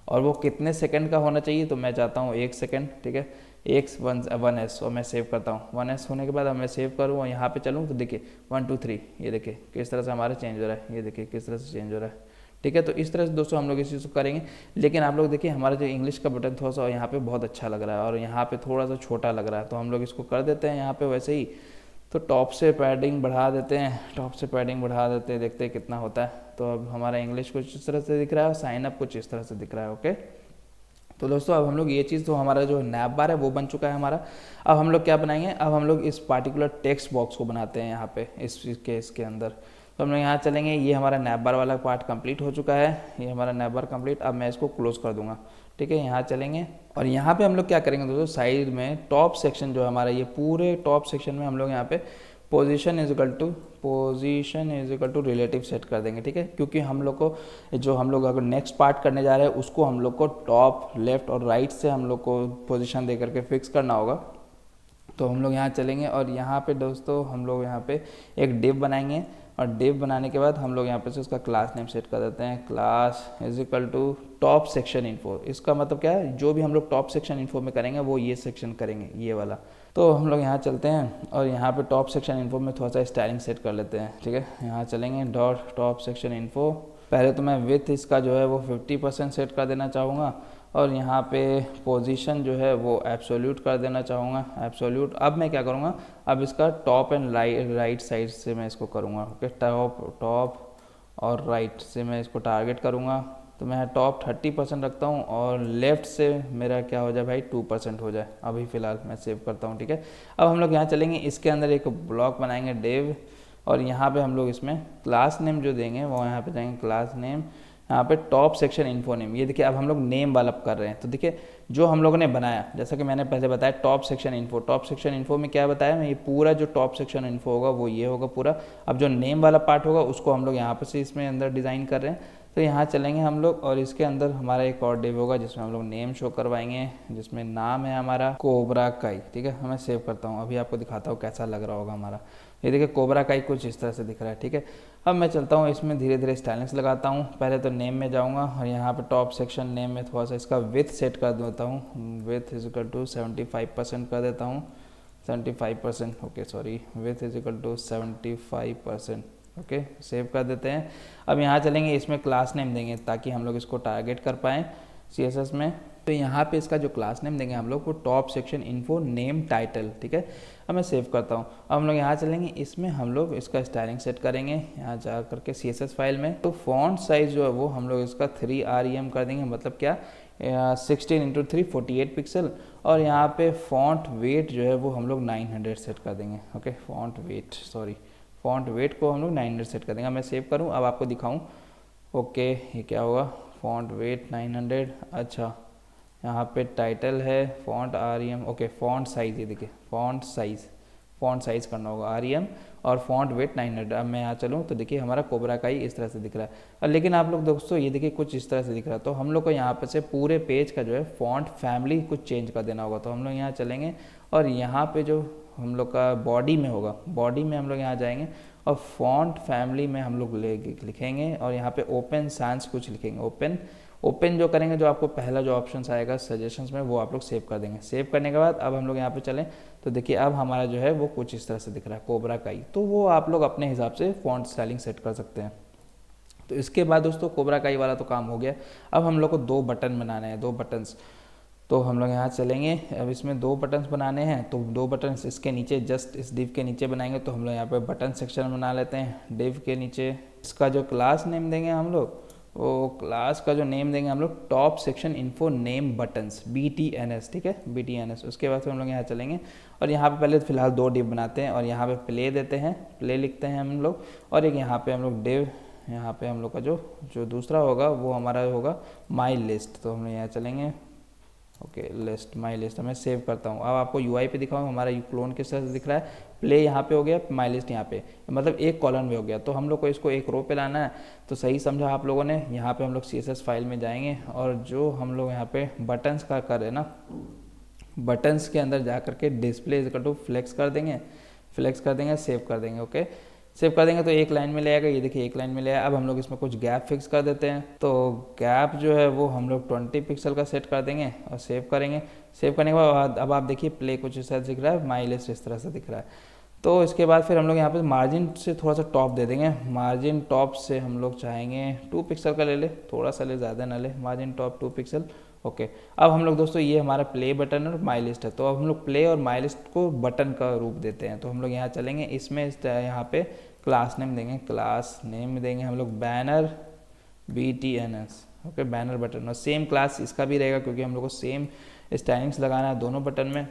और वो कितने सेकंड का होना चाहिए। तो मैं चाहता हूँ 1 सेकंड, ठीक है, 1s, और मैं सेव करता हूँ। 1s होने के बाद अब मैं सेव करूँ और यहाँ पे चलूँ तो देखिए 1 2 3, ये देखिए किस तरह से हमारा चेंज हो रहा है, ये देखिए किस तरह से चेंज हो रहा है, ठीक है। तो इस तरह से दोस्तों हम लोग इस चीज़ को करेंगे। लेकिन आप लोग देखिए हमारा जो इंग्लिश का बटन थोड़ा सा यहाँ पे बहुत अच्छा लग रहा है और यहाँ पे थोड़ा सा छोटा लग रहा है, तो हम लोग इसको कर देते हैं यहाँ पे वैसे ही। तो टॉप से पैडिंग बढ़ा देते हैं, देखते हैं कितना होता है। तो अब हमारा इंग्लिश कुछ इस तरह से दिख रहा है और साइनअप कुछ इस तरह से दिख रहा है, ओके। तो दोस्तों अब हम लोग ये चीज़, तो हमारा जो नैप बार है वो बन चुका है हमारा। अब हम लोग क्या बनाएंगे, अब हम लोग इस पार्टिकुलर टेक्स्ट बॉक्स को बनाते हैं यहाँ पे इसके अंदर। तो हम लोग यहाँ चलेंगे, ये हमारा नैप बार वाला पार्ट कंप्लीट हो चुका है, ये हमारा नैप बार कंप्लीट। अब मैं इसको क्लोज कर दूंगा, ठीक है। यहाँ चलेंगे और यहाँ पे हम लोग क्या करेंगे दोस्तों, साइड में टॉप सेक्शन जो है हमारा, ये पूरे टॉप सेक्शन में हम लोग यहाँ पे position is equal to relative set कर देंगे, ठीक है। क्योंकि हम लोग को जो हम लोग अगर नेक्स्ट पार्ट करने जा रहे हैं उसको हम लोग को टॉप, लेफ्ट और राइट से हम लोग को पोजीशन दे करके फिक्स करना होगा। तो हम लोग यहाँ चलेंगे और यहाँ पे दोस्तों हम लोग यहाँ पे एक डिव बनाएंगे और डिव बनाने के बाद हम लोग यहाँ पे से उसका क्लास नेम सेट कर देते हैं, class is equal to top section info. इसका मतलब क्या है, जो भी हम लोग टॉप सेक्शन इन्फो में करेंगे वो ये सेक्शन करेंगे, ये वाला। तो हम लोग यहाँ चलते हैं और यहाँ पे टॉप सेक्शन इन्फो में थोड़ा सा स्टाइलिंग सेट कर लेते हैं, ठीक है। यहाँ चलेंगे डॉट टॉप सेक्शन इन्फो पहले तो मैं विथ इसका जो है वो 50% सेट कर देना चाहूँगा और यहाँ पे पोजीशन जो है वो एब्सोल्यूट कर देना चाहूँगा, एब्सोल्यूट। अब मैं क्या करूँगा, अब इसका टॉप एंड राइट साइड से मैं इसको करूँगा, ओके। टॉप और राइट से मैं इसको टारगेट करूँगा। तो मैं टॉप 30% रखता हूँ और लेफ़्ट से मेरा क्या हो जाए भाई 2% हो जाए। अभी फ़िलहाल मैं सेव करता हूँ, ठीक है। अब हम लोग यहाँ चलेंगे, इसके अंदर एक ब्लॉक बनाएंगे डेव, और यहाँ पे हम लोग इसमें क्लास नेम जो देंगे वो यहाँ पे जाएंगे क्लास नेम, यहाँ पे टॉप सेक्शन इन्फो नेम। ये देखिए अब हम लोग नेम वाला कर रहे हैं। तो देखिए जो हम लोगों ने बनाया, जैसा कि मैंने पहले बताया top section info, top section info में क्या बताया मैं, ये पूरा जो टॉप सेक्शन इन्फो होगा वो ये होगा पूरा। अब जो नेम वाला पार्ट होगा उसको हम लोग यहाँ पर से इसमें अंदर डिज़ाइन कर रहे हैं। तो यहाँ चलेंगे हम लोग और इसके अंदर हमारा एक और डिव होगा जिसमें हम लोग नेम शो करवाएंगे, जिसमें नाम है हमारा कोबरा काई, ठीक है। मैं सेव करता हूँ, अभी आपको दिखाता हूँ कैसा लग रहा होगा हमारा। ये देखिए कोबरा काई कुछ इस तरह से दिख रहा है, ठीक है। अब मैं चलता हूँ इसमें धीरे धीरे स्टाइलिंग्स लगाता हूँ। पहले तो नेम में जाऊँगा और यहाँ पे टॉप सेक्शन नेम में थोड़ा सा इसका विथ सेट कर देता हूँ, विथ इज इक्वल टू 75% कर देता हूँ, 75%, okay sorry, width is equal to 75%, okay. Save कर देते हैं। अब यहाँ चलेंगे, इसमें क्लास नेम देंगे ताकि हम लोग इसको टारगेट कर पाएँ CSS में। तो यहाँ पे इसका जो क्लास नेम देंगे हम लोग वो top section info name title, ठीक है। अब मैं सेव करता हूँ। अब हम लोग यहाँ चलेंगे, इसमें हम लोग इसका स्टाइलिंग सेट करेंगे यहाँ जा करके CSS फाइल में। तो फॉन्ट साइज़ जो है वो हम लोग इसका 3 REM कर देंगे, मतलब क्या 16x3 48 पिक्सल। और यहाँ पे फॉन्ट वेट जो है वो हम लोग 900 सेट कर देंगे, ओके। फॉन्ट वेट को हम लोग 900 सेट कर देंगे। मैं सेव करूँ, अब आपको दिखाऊँ, ओके। ये क्या होगा, फॉन्ट वेट 900, अच्छा। यहाँ पे टाइटल है font REM, okay. Font size, ये देखिए फॉन्ट साइज़ करना होगा REM और फॉन्ट वेट 900। अब मैं यहाँ चलूँ तो देखिए हमारा कोबरा काई इस तरह से दिख रहा है। और लेकिन आप लोग दोस्तों ये देखिए कुछ इस तरह से दिख रहा है। तो हम लोग को यहाँ पर से पूरे पेज का जो है फॉन्ट फैमिली कुछ चेंज कर देना होगा। तो हम लोग यहाँ चलेंगे और यहाँ पे जो हम लोग का बॉडी में होगा, बॉडी में हम लोग यहाँ जाएंगे और फॉन्ट फैमिली में हम लोग लिखेंगे और यहाँ पे ओपन sans कुछ लिखेंगे। ओपन जो करेंगे, जो आपको पहला जो ऑप्शन आएगा सजेशंस में वो आप लोग सेव कर देंगे। सेव करने के बाद अब हम लोग यहाँ पे चलें तो देखिए अब हमारा जो है वो कुछ इस तरह से दिख रहा है कोबरा काई। तो वो आप लोग अपने हिसाब से फॉन्ट स्टाइलिंग सेट कर सकते हैं। तो इसके बाद दोस्तों कोबरा काई वाला तो काम हो गया। अब हम लोग को 2 बटन बनाने हैं, 2 बटन्स। तो हम लोग यहाँ चलेंगे, अब इसमें 2 बटन्स बनाने हैं। तो 2 बटन्स इसके नीचे जस्ट इस डिव के नीचे बनाएंगे। तो हम लोग यहाँ पे बटन सेक्शन बना लेते हैं डिव के नीचे। इसका जो क्लास नेम देंगे हम लोग, वो क्लास का जो नेम देंगे हम लोग top section info name buttons, BTNS, ठीक है, BTNS। उसके बाद फिर हम लोग यहाँ चलेंगे और यहाँ पे पहले फिलहाल 2 डिव बनाते हैं और यहाँ पे प्ले देते हैं, प्ले लिखते हैं हम लोग। और एक यहाँ पे हम लोग डिव, यहाँ पे हम लोग का जो दूसरा होगा वो हमारा होगा माई लिस्ट। तो हम लोग यहाँ चलेंगे, ओके, लिस्ट, माई लिस्ट। मैं सेव करता हूँ। अब आपको UI पे दिखाऊँ, हमारा क्लोन किस तरह से दिख रहा है, प्ले यहाँ पे हो गया, माई लिस्ट यहाँ पे, मतलब एक कॉलम में हो गया। तो हम लोग को इसको एक रो पे लाना है। तो सही समझा आप लोगों ने। यहाँ पे हम लोग CSS फाइल में जाएंगे और जो हम लोग यहाँ पे बटन्स का कर रहे हैं ना, बटन्स के अंदर जा करके display is equal to flex कर देंगे, सेव कर देंगे, ओके। सेव कर देंगे तो एक लाइन में ले आएगा, ये देखिए एक लाइन में ले आया। अब हम लोग इसमें कुछ गैप फिक्स कर देते हैं। तो गैप जो है वो हम लोग 20 पिक्सल का सेट कर देंगे और सेव करेंगे। सेव करने के बाद अब आप देखिए प्ले कुछ इस तरह से दिख रहा है, माई लिस्ट इस तरह से दिख रहा है। तो इसके बाद फिर हम लोग यहाँ पे मार्जिन से थोड़ा सा टॉप दे देंगे। मार्जिन टॉप से हम लोग चाहेंगे 2 पिक्सल का ले ले, थोड़ा सा ले, ज़्यादा ना ले। Margin top 2 pixel, okay. अब हम लोग दोस्तों ये हमारा प्ले बटन और माई लिस्ट है। तो अब हम लोग प्ले और माई लिस्ट को बटन का रूप देते हैं। तो हम लोग यहाँ चलेंगे, इसमें यहाँ पे क्लास नेम देंगे, क्लास नेम देंगे हम लोग banner BTNS, okay, banner button. और सेम क्लास इसका भी रहेगा क्योंकि हम लोग को सेम स्टाइलिंग्स लगाना है दोनों बटन में।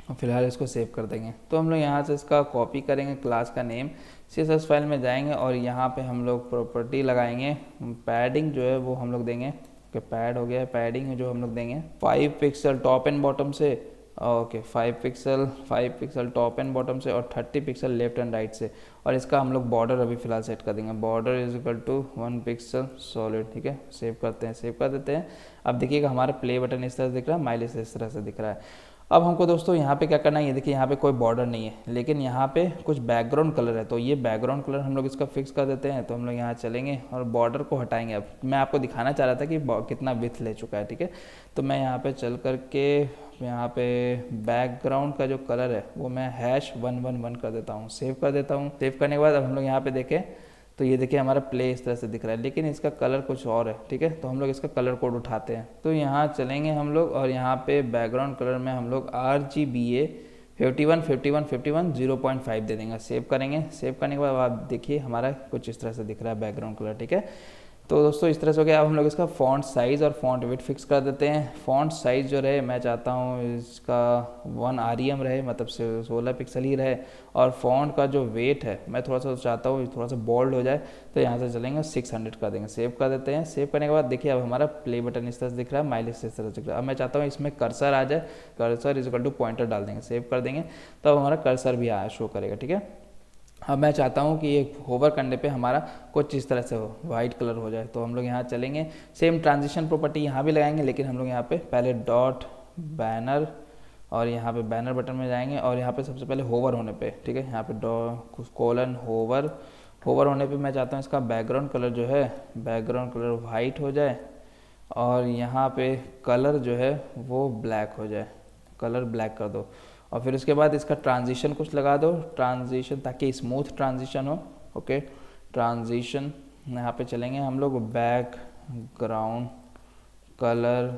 और फिलहाल इसको सेव कर देंगे। तो हम लोग यहाँ से इसका कॉपी करेंगे, क्लास का नेम, CSS फाइल में जाएंगे और यहाँ पे हम लोग प्रॉपर्टी लगाएंगे। पैडिंग जो है वो हम लोग देंगे, ओके, पैड हो गया, पैडिंग जो हम लोग देंगे 5 पिक्सल टॉप एंड बॉटम से, okay, 5 pixel top and bottom से और 30 पिक्सल लेफ्ट एंड राइट से। और इसका हम लोग बॉर्डर अभी फिलहाल सेट कर देंगे, border is equal to 1 pixel solid, ठीक है। सेव करते हैं, सेव कर देते हैं। अब देखिएगा हमारा प्ले बटन इस तरह से दिख रहा है, माई लिस्ट इस तरह से दिख रहा है। अब हमको दोस्तों यहाँ पे क्या करना है, ये देखिए यहाँ पे कोई बॉर्डर नहीं है लेकिन यहाँ पे कुछ बैकग्राउंड कलर है। तो ये बैकग्राउंड कलर हम लोग इसका फिक्स कर देते हैं। तो हम लोग यहाँ चलेंगे और बॉर्डर को हटाएंगे। अब मैं आपको दिखाना चाह रहा था कि कितना विड्थ ले चुका है, ठीक है। तो मैं यहाँ पे चल करके यहाँ पे बैकग्राउंड का जो कलर है वो मैं #111 कर देता हूँ, सेव कर देता हूँ। सेव करने के बाद अब हम लोग यहाँ पे देखें तो ये देखिए हमारा प्ले इस तरह से दिख रहा है, लेकिन इसका कलर कुछ और है, ठीक है। तो हम लोग इसका कलर कोड उठाते हैं, तो यहाँ चलेंगे हम लोग और यहाँ पे बैकग्राउंड कलर में हम लोग RGBA 51 51 51 0.5 दे देंगे। सेव करेंगे। सेव करने के बाद आप देखिए हमारा कुछ इस तरह से दिख रहा है बैकग्राउंड कलर, ठीक है। तो दोस्तों इस तरह से हो गया। अब हम लोग इसका फ़ॉन्ट साइज़ और फ़ॉन्ट विड्थ फिक्स कर देते हैं। फ़ॉन्ट साइज़ जो रहे मैं चाहता हूँ इसका 1 REM रहे, मतलब 16 पिक्सल ही रहे। और फ़ॉन्ट का जो वेट है मैं थोड़ा सा चाहता हूँ थोड़ा सा बोल्ड हो जाए, तो यहाँ से चलेंगे 600 कर देंगे। सेव कर देते हैं। सेव करने के बाद देखिए अब हमारा प्ले बटन इस तरह से दिख रहा है, माइलेज इस तरह से दिख रहा है। अब मैं चाहता हूँ इसमें कर्सर आ जाए, cursor is equal to pointer डाल देंगे। सेव कर देंगे तो अब हमारा कर्सर भी शो करेगा, ठीक है। अब मैं चाहता हूँ कि ये होवर करने पे हमारा कुछ इस तरह से हो, वाइट कलर हो जाए। तो हम लोग यहाँ चलेंगे, सेम ट्रांजिशन प्रॉपर्टी यहाँ भी लगाएंगे, लेकिन हम लोग यहाँ पे पहले डॉट बैनर और यहाँ पे बैनर बटन में जाएंगे और यहाँ पे सबसे पहले होवर होने पे, ठीक है, यहाँ पे कोलन होवर होने पे मैं चाहता हूँ इसका बैकग्राउंड कलर जो है बैकग्राउंड कलर वाइट हो जाए और यहाँ पे कलर जो है वो ब्लैक हो जाए, कलर ब्लैक कर दो। और फिर उसके बाद इसका ट्रांजिशन कुछ लगा दो, ट्रांजिशन, ताकि स्मूथ ट्रांजिशन हो। ओके, ट्रांजिशन यहाँ पे चलेंगे हम लोग, बैकग्राउंड कलर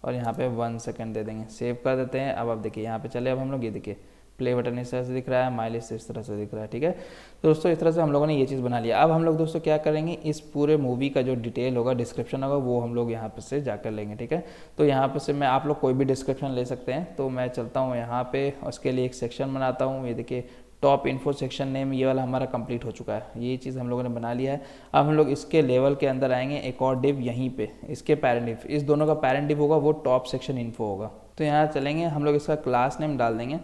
और यहाँ पे 1 सेकेंड दे देंगे। सेव कर देते हैं। अब आप देखिए यहाँ पे चले, अब हम लोग ये देखिए प्ले बटन इस तरह से दिख रहा है, माइलेज इस तरह से दिख रहा है, ठीक है। तो दोस्तों इस तरह से हम लोगों ने ये चीज़ बना लिया। अब हम लोग दोस्तों क्या करेंगे, इस पूरे मूवी का जो डिटेल होगा, डिस्क्रिप्शन होगा, वो हम लोग यहाँ पे से जाकर लेंगे, ठीक है। तो यहाँ पे से मैं आप लोग कोई भी डिस्क्रिप्शन ले सकते हैं। तो मैं चलता हूँ यहाँ पे, उसके लिए एक सेक्शन बनाता हूँ। ये देखिए टॉप इन्फो सेक्शन नेम, ये वाला हमारा कंप्लीट हो चुका है, ये चीज़ हम लोगों ने बना लिया है। अब हम लोग इसके लेवल के अंदर आएंगे, एक और डिव यहीं पे, इसके पैरेंट डिव, इस दोनों का पैरेंट डिव होगा वो टॉप सेक्शन इन्फो होगा। तो यहाँ चलेंगे हम लोग, इसका क्लास नेम डाल देंगे,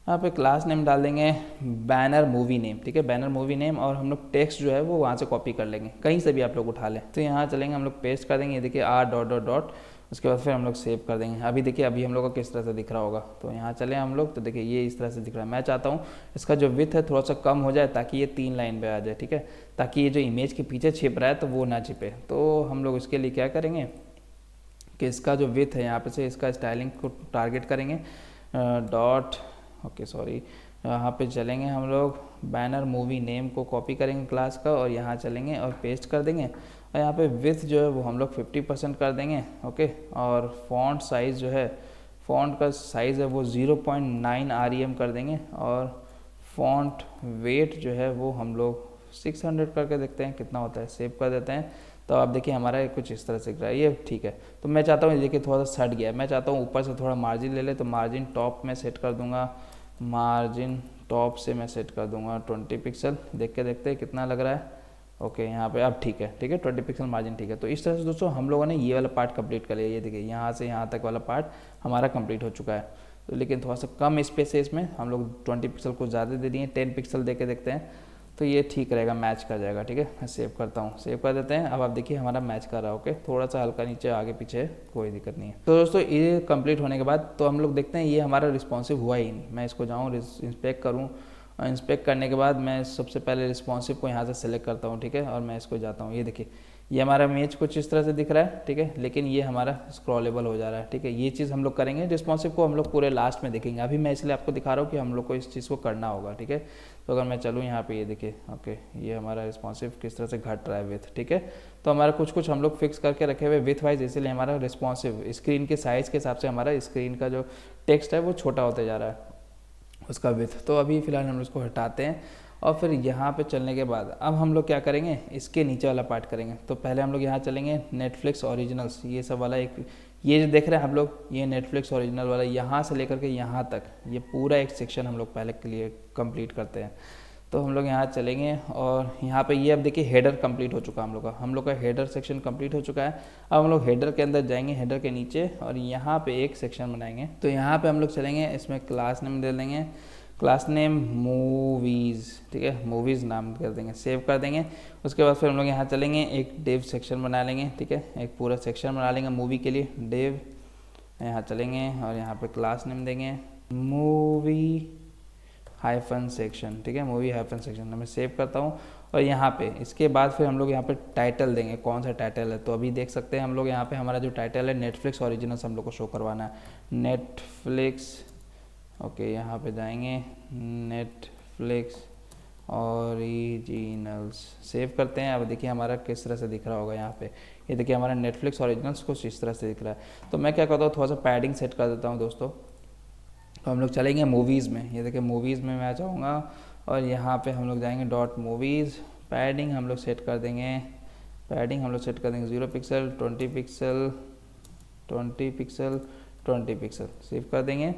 यहाँ पे क्लास नेम डाल देंगे बैनर मूवी नेम, ठीक है, बैनर मूवी नेम। और हम लोग टेक्स्ट जो है वो वहाँ से कॉपी कर लेंगे, कहीं से भी आप लोग उठा लें। तो यहाँ चलेंगे हम लोग, पेस्ट कर देंगे, ये देखिए R ... उसके बाद फिर हम लोग सेव कर देंगे। अभी देखिए अभी हम लोग का किस तरह से दिख रहा होगा। तो यहाँ चले हम लोग, तो देखिए ये इस तरह से दिख रहा है। मैं चाहता हूँ इसका जो विड्थ है थोड़ा सा कम हो जाए, ताकि ये 3 लाइन पे आ जाए, ठीक है, ताकि ये जो इमेज के पीछे छिप रहा है तो वो ना छिपे। तो हम लोग इसके लिए क्या करेंगे कि इसका जो विड्थ है यहाँ पे से इसका स्टाइलिंग को टारगेट करेंगे, यहाँ पे चलेंगे हम लोग, बैनर मूवी नेम को कॉपी करेंगे क्लास का और यहाँ चलेंगे और पेस्ट कर देंगे। और यहाँ पे विड्थ जो है वो हम लोग 50% कर देंगे। ओके, और फॉन्ट साइज़ जो है, फॉन्ट का साइज़ है वो 0.9 REM कर देंगे। और फॉन्ट वेट जो है वो हम लोग 600 करके देखते हैं कितना होता है। सेव कर देते हैं। तो आप देखिए हमारा कुछ इस तरह से दिख रहा है, ये ठीक है। तो मैं चाहता हूँ देखिए थोड़ा सा सट गया, मैं चाहता हूँ ऊपर से थोड़ा मार्जिन ले ले, तो मार्जिन टॉप में सेट कर दूंगा, मार्जिन टॉप से मैं सेट कर दूंगा 20 पिक्सल। देख के देखते हैं कितना लग रहा है। ओके, यहाँ पे अब ठीक है, 20 पिक्सल मार्जिन ठीक है। तो इस तरह से दोस्तों हम लोगों ने ये वाला पार्ट कंप्लीट कर लिया। ये देखिए यहाँ से यहाँ तक वाला पार्ट हमारा कंप्लीट हो चुका है। तो लेकिन थोड़ा सा कम स्पेस है इसमें, हम लोग 20 पिक्सल को ज़्यादा दे दिए, 10 पिक्सल दे के देखते हैं तो ये ठीक रहेगा, मैच कर जाएगा, ठीक है। मैं सेव करता हूँ, सेव कर देते हैं। अब आप देखिए हमारा मैच कर रहा है। ओके, थोड़ा सा हल्का नीचे आगे पीछे कोई दिक्कत नहीं है। तो दोस्तों ये कंप्लीट होने के बाद तो हम लोग देखते हैं ये हमारा रिस्पॉन्सिव हुआ ही नहीं। मैं इसको जाऊँ इंस्पेक्ट करूँ, इंस्पेक्ट करने के बाद मैं सबसे पहले रिस्पॉन्सिव को यहाँ से सेलेक्ट करता हूँ, ठीक है, और मैं इसको जाता हूँ। ये देखिए ये हमारा इमेज कुछ इस तरह से दिख रहा है, ठीक है, लेकिन ये हमारा स्क्रॉलेबल हो जा रहा है, ठीक है। ये चीज़ हम लोग करेंगे, रिस्पॉन्सिव को हम लोग पूरे लास्ट में देखेंगे। अभी मैं इसलिए आपको दिखा रहा हूँ कि हम लोग को इस चीज़ को करना होगा, ठीक है। तो अगर मैं चलूँ यहाँ पे, ये देखिए, ओके, ये हमारा रिस्पॉन्सिव किस तरह से घट रहा है विथ, ठीक है। तो हमारा कुछ हम लोग फिक्स करके रखे हुए विथ वाइज, इसीलिए हमारा रिस्पॉन्सिव स्क्रीन के साइज़ के हिसाब से हमारा स्क्रीन का जो टेक्स्ट है वो छोटा होते जा रहा है, उसका विथ। तो अभी फ़िलहाल हम उसको हटाते हैं। और फिर यहाँ पे चलने के बाद अब हम लोग क्या करेंगे, इसके नीचे वाला पार्ट करेंगे। तो पहले हम लोग यहाँ चलेंगे नेटफ्लिक्स ओरिजिनल्स, ये सब वाला एक, ये जो देख रहे हैं हम लोग, ये नेटफ्लिक्स ओरिजिनल वाला, यहाँ से लेकर के यहाँ तक ये पूरा एक सेक्शन हम लोग पहले के लिए कंप्लीट करते हैं। तो हम लोग यहाँ चलेंगे और यहाँ पे ये अब देखिए हेडर कंप्लीट हो चुका हम लोग का हेडर सेक्शन कंप्लीट हो चुका है। अब हम लोग हेडर के अंदर जाएंगे, हेडर के नीचे, और यहाँ पे एक सेक्शन बनाएंगे। तो यहाँ पे हम लोग चलेंगे, इसमें क्लास नेम दे देंगे, क्लास नेम मूवीज़, ठीक है, मूवीज़ नाम कर देंगे, सेव कर देंगे। उसके बाद फिर हम लोग यहाँ चलेंगे, एक डेव सेक्शन बना लेंगे, ठीक है, एक पूरा सेक्शन बना लेंगे मूवी के लिए, डेव। यहाँ चलेंगे और यहाँ पे क्लास नेम देंगे मूवी हाइफन सेक्शन, ठीक है, मूवी हाइफन सेक्शन। मैं सेव करता हूँ। और यहाँ पे इसके बाद फिर हम लोग यहाँ पे टाइटल देंगे, कौन सा टाइटल है। तो अभी देख सकते हैं हम लोग यहाँ पे हमारा जो टाइटल है नेटफ्लिक्स ओरिजिनल्स हम लोग को शो करवाना है, नेटफ्लिक्स। ओके, यहाँ पे जाएंगे नेटफ्लिक्स ओरिजिनल्स सेव करते हैं। अब देखिए हमारा किस तरह से दिख रहा होगा यहाँ पे, ये देखिए हमारा नेटफ्लिक्स ओरिजिनल्स कुछ इस तरह से दिख रहा है। तो मैं क्या करता हूँ, थोड़ा सा पैडिंग सेट कर देता हूँ दोस्तों। तो हम लोग चलेंगे मूवीज़ में, ये देखिए मूवीज़ में मैं जाऊँगा और यहाँ पे हम लोग जाएंगे डॉट मूवीज़, पैडिंग हम लोग सेट कर देंगे, पैडिंग हम लोग सेट कर देंगे 0 pixel 20 pixel 20 pixel 20 pixel, save कर देंगे।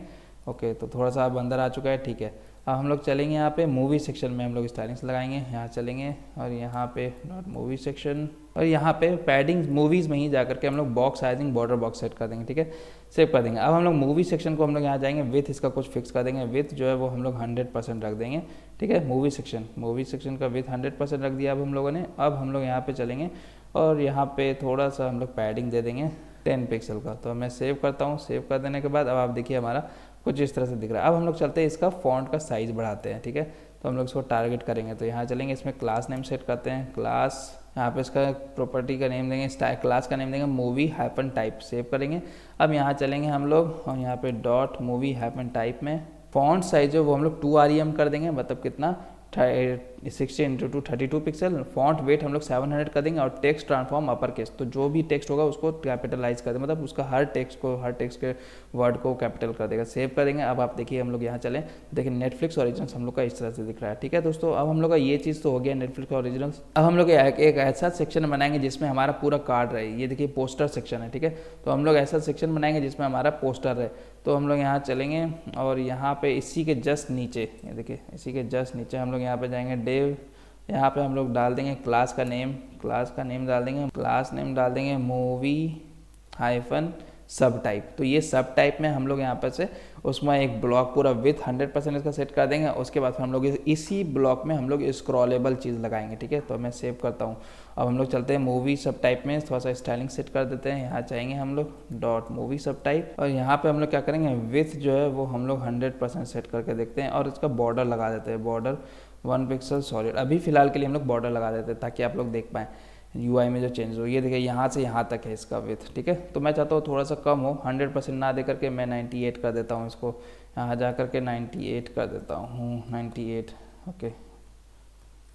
ओके, तो थोड़ा सा अब अंदर आ चुका है, ठीक है। अब हम लोग चलेंगे यहाँ पे मूवी सेक्शन में, हम लोग स्टाइलिंग्स लगाएंगे, यहाँ चलेंगे और यहाँ पे डॉट मूवी सेक्शन और यहाँ पे पैडिंग मूवीज़ में ही जा करके हम लोग box sizing border box set कर देंगे, ठीक है, सेव कर देंगे। अब हम लोग मूवी सेक्शन को हम लोग यहाँ जाएंगे, विथ इसका कुछ फिक्स कर देंगे, विथ जो है वो हम लोग 100% रख देंगे, ठीक है। मूवी सेक्शन का विथ 100% रख दिया अब हम लोगों ने। अब हम लोग यहाँ पे चलेंगे और यहाँ पे थोड़ा सा हम लोग पैडिंग दे देंगे 10 पिक्सल का। तो मैं सेव करता हूँ, सेव कर देने के बाद अब आप देखिए हमारा कुछ इस तरह से दिख रहा है। अब हम लोग चलते हैं इसका फॉन्ट का साइज़ बढ़ाते हैं, ठीक है। तो हम लोग इसको टारगेट करेंगे, तो यहाँ चलेंगे, इसमें क्लास नेम सेट करते हैं, क्लास, यहाँ पे इसका प्रॉपर्टी का नेम देंगे, क्लास का नेम देंगे मूवी हाइफन टाइप, सेव करेंगे। अब यहाँ चलेंगे हम लोग और यहाँ पे डॉट मूवी हाइफन टाइप में फॉन्ट साइज है वो हम लोग 2 REM कर देंगे, मतलब कितना 60x2 32 पिक्सल। फॉन्ट वेट हम लोग 700 कर देंगे और टेक्स्ट ट्रांसफॉर्म अपर केस, तो जो भी टेक्स्ट होगा उसको कैपिटलाइज कर देंगे, मतलब उसका हर टेक्स्ट के वर्ड को कैपिटल कर देगा, सेव कर देंगे। अब आप देखिए हम लोग यहाँ चलें, देखिए नेटफ्लिक्स ओरिजिनल्स हम लोग का इस तरह से दिख रहा है, ठीक है दोस्तों। अब हम लोग का ये चीज़ तो हो गया नेटफ्लिक्स ओरिजिनल्स। अब हम लोग एक ऐसा सेक्शन बनाएंगे जिसमें हमारा पूरा कार्ड रहे, ये देखिए पोस्टर सेक्शन है, ठीक है। तो हम लोग ऐसा सेक्शन बनाएंगे जिसमें हमारा पोस्टर है। तो हम लोग यहाँ चलेंगे और यहाँ पे इसी के जस्ट नीचे, ये देखिए इसी के जस्ट नीचे हम लोग यहाँ पे जाएंगे डेव, यहाँ पे हम लोग डाल देंगे क्लास का नेम डाल देंगे, क्लास नेम डाल देंगे मूवी हाइफन सब टाइप। तो ये सब टाइप में हम लोग यहाँ पर से उसमें एक ब्लॉक पूरा विथ 100% इसका सेट कर देंगे। उसके बाद फिर हम लोग इसी ब्लॉक में हम लोग स्क्रॉलेबल चीज़ लगाएंगे, ठीक है। तो मैं सेव करता हूँ। अब हम लोग चलते हैं मूवी सब टाइप में, थोड़ा सा स्टाइलिंग सेट कर देते हैं। यहाँ चाहेंगे हम लोग डॉट मूवी सब टाइप और यहाँ पे हम लोग क्या करेंगे, विथ जो है वो हम लोग 100% सेट करके देखते हैं और इसका बॉर्डर लगा देते हैं, बॉर्डर 1 पिक्सल सॉलिड। अभी फिलहाल के लिए हम लोग बॉर्डर लगा देते हैं ताकि आप लोग देख पाएँ UI में जो चेंज हो। ये देखिए यहाँ से यहाँ तक है इसका विथ, ठीक है। तो मैं चाहता हूँ थोड़ा सा कम हो, 100% ना दे करके मैं 98 कर देता हूँ इसको, यहाँ जा करके 98 कर देता हूँ, 98, ओके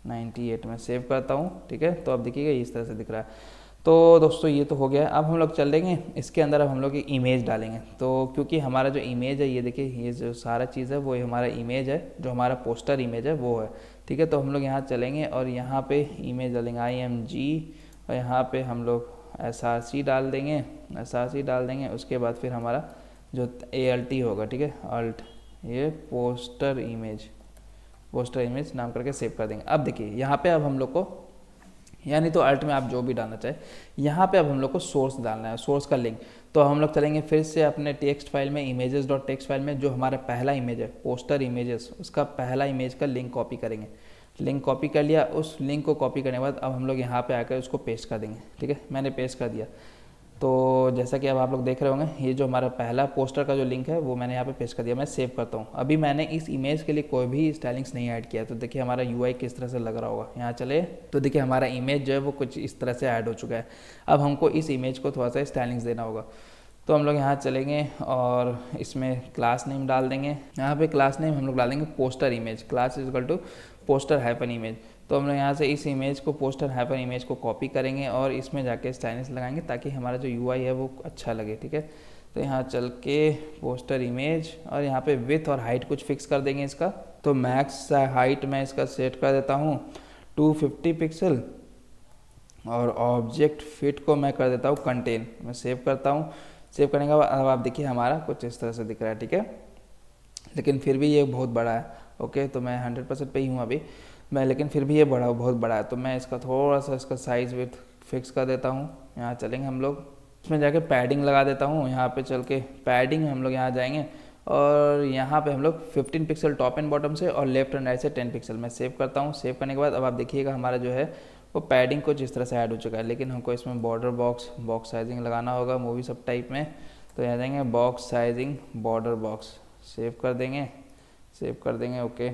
98 में सेव करता हूँ, ठीक है। तो अब देखिएगा इस तरह से दिख रहा है। तो दोस्तों ये तो हो गया। अब हम लोग चलेंगे इसके अंदर, अब हम लोग एक इमेज डालेंगे। तो क्योंकि हमारा जो इमेज है, ये देखिए ये जो सारा चीज़ है वो हमारा इमेज है, जो हमारा पोस्टर इमेज है वो है, ठीक है। तो हम लोग यहाँ चलेंगे और यहाँ पे इमेज डालेंगे IMG और यहाँ पे हम लोग SRC डाल देंगे, उसके बाद फिर हमारा जो ALT होगा, ठीक है, अल्ट, ये पोस्टर इमेज नाम करके सेव कर देंगे। अब देखिए यहाँ पे अब हम लोग को, यानी तो अल्ट में आप जो भी डालना चाहे, यहाँ पे अब हम लोग को सोर्स डालना है, सोर्स का लिंक। तो हम लोग चलेंगे फिर से अपने टेक्स्ट फाइल में, images.txt फाइल में, जो हमारा पहला इमेज है पोस्टर इमेजेस, उसका पहला इमेज का लिंक कॉपी करेंगे। लिंक कॉपी कर लिया, उस लिंक को कॉपी करने के बाद अब हम लोग यहाँ पे आकर उसको पेस्ट कर देंगे, ठीक है। मैंने पेस्ट कर दिया। तो जैसा कि अब आप लोग देख रहे होंगे, ये जो हमारा पहला पोस्टर का जो लिंक है वो मैंने यहाँ पे पेस्ट कर दिया। मैं सेव करता हूँ। अभी मैंने इस इमेज के लिए कोई भी स्टाइलिंग्स नहीं ऐड किया, तो देखिए हमारा UI किस तरह से लग रहा होगा। यहाँ चले तो देखिए हमारा इमेज जो है वो कुछ इस तरह से ऐड हो चुका है। अब हमको इस इमेज को थोड़ा सा स्टाइलिंग्स देना होगा। तो हम लोग यहाँ चलेंगे और इसमें क्लास नेम डाल देंगे। यहाँ पे क्लास नेम हम लोग डालेंगे poster image, class is equal to poster hyphen image. तो हम लोग यहाँ से इस इमेज को, पोस्टर हाइफन इमेज को कॉपी करेंगे और इसमें जाके स्टाइलिंग्स लगाएंगे ताकि हमारा जो UI है वो अच्छा लगे, ठीक है। तो यहाँ चल के पोस्टर इमेज और यहाँ पे विथ और हाइट कुछ फिक्स कर देंगे इसका। तो मैक्स हाइट मैं इसका सेट कर देता हूँ 250 पिक्सल और ऑब्जेक्ट फिट को मैं कर देता हूँ कंटेन। मैं सेव करता हूँ। सेव करने के बाद अब आप देखिए हमारा कुछ इस तरह से दिख रहा है, ठीक है। लेकिन फिर भी ये बहुत बड़ा है, ओके। तो मैं 100% पे ही हूँ अभी मैं, लेकिन फिर भी ये बहुत बड़ा है। तो मैं इसका थोड़ा सा इसका साइज़ विथ फिक्स कर देता हूँ। यहाँ चलेंगे हम लोग, इसमें जाके पैडिंग लगा देता हूँ। यहाँ पे चल के पैडिंग हम लोग यहाँ जाएंगे और यहाँ पे हम लोग 15 पिक्सल टॉप एंड बॉटम से और लेफ्ट एंड राइट से 10 पिक्सल। मैं सेव करता हूँ। सेव करने के बाद अब आप देखिएगा हमारा जो है वो पैडिंग कुछ इस तरह से ऐड हो चुका है, लेकिन हमको इसमें बॉर्डर बॉक्स साइजिंग लगाना होगा मूवी सब टाइप में। तो यहाँ जाएंगे box sizing border box, save कर देंगे, ओके।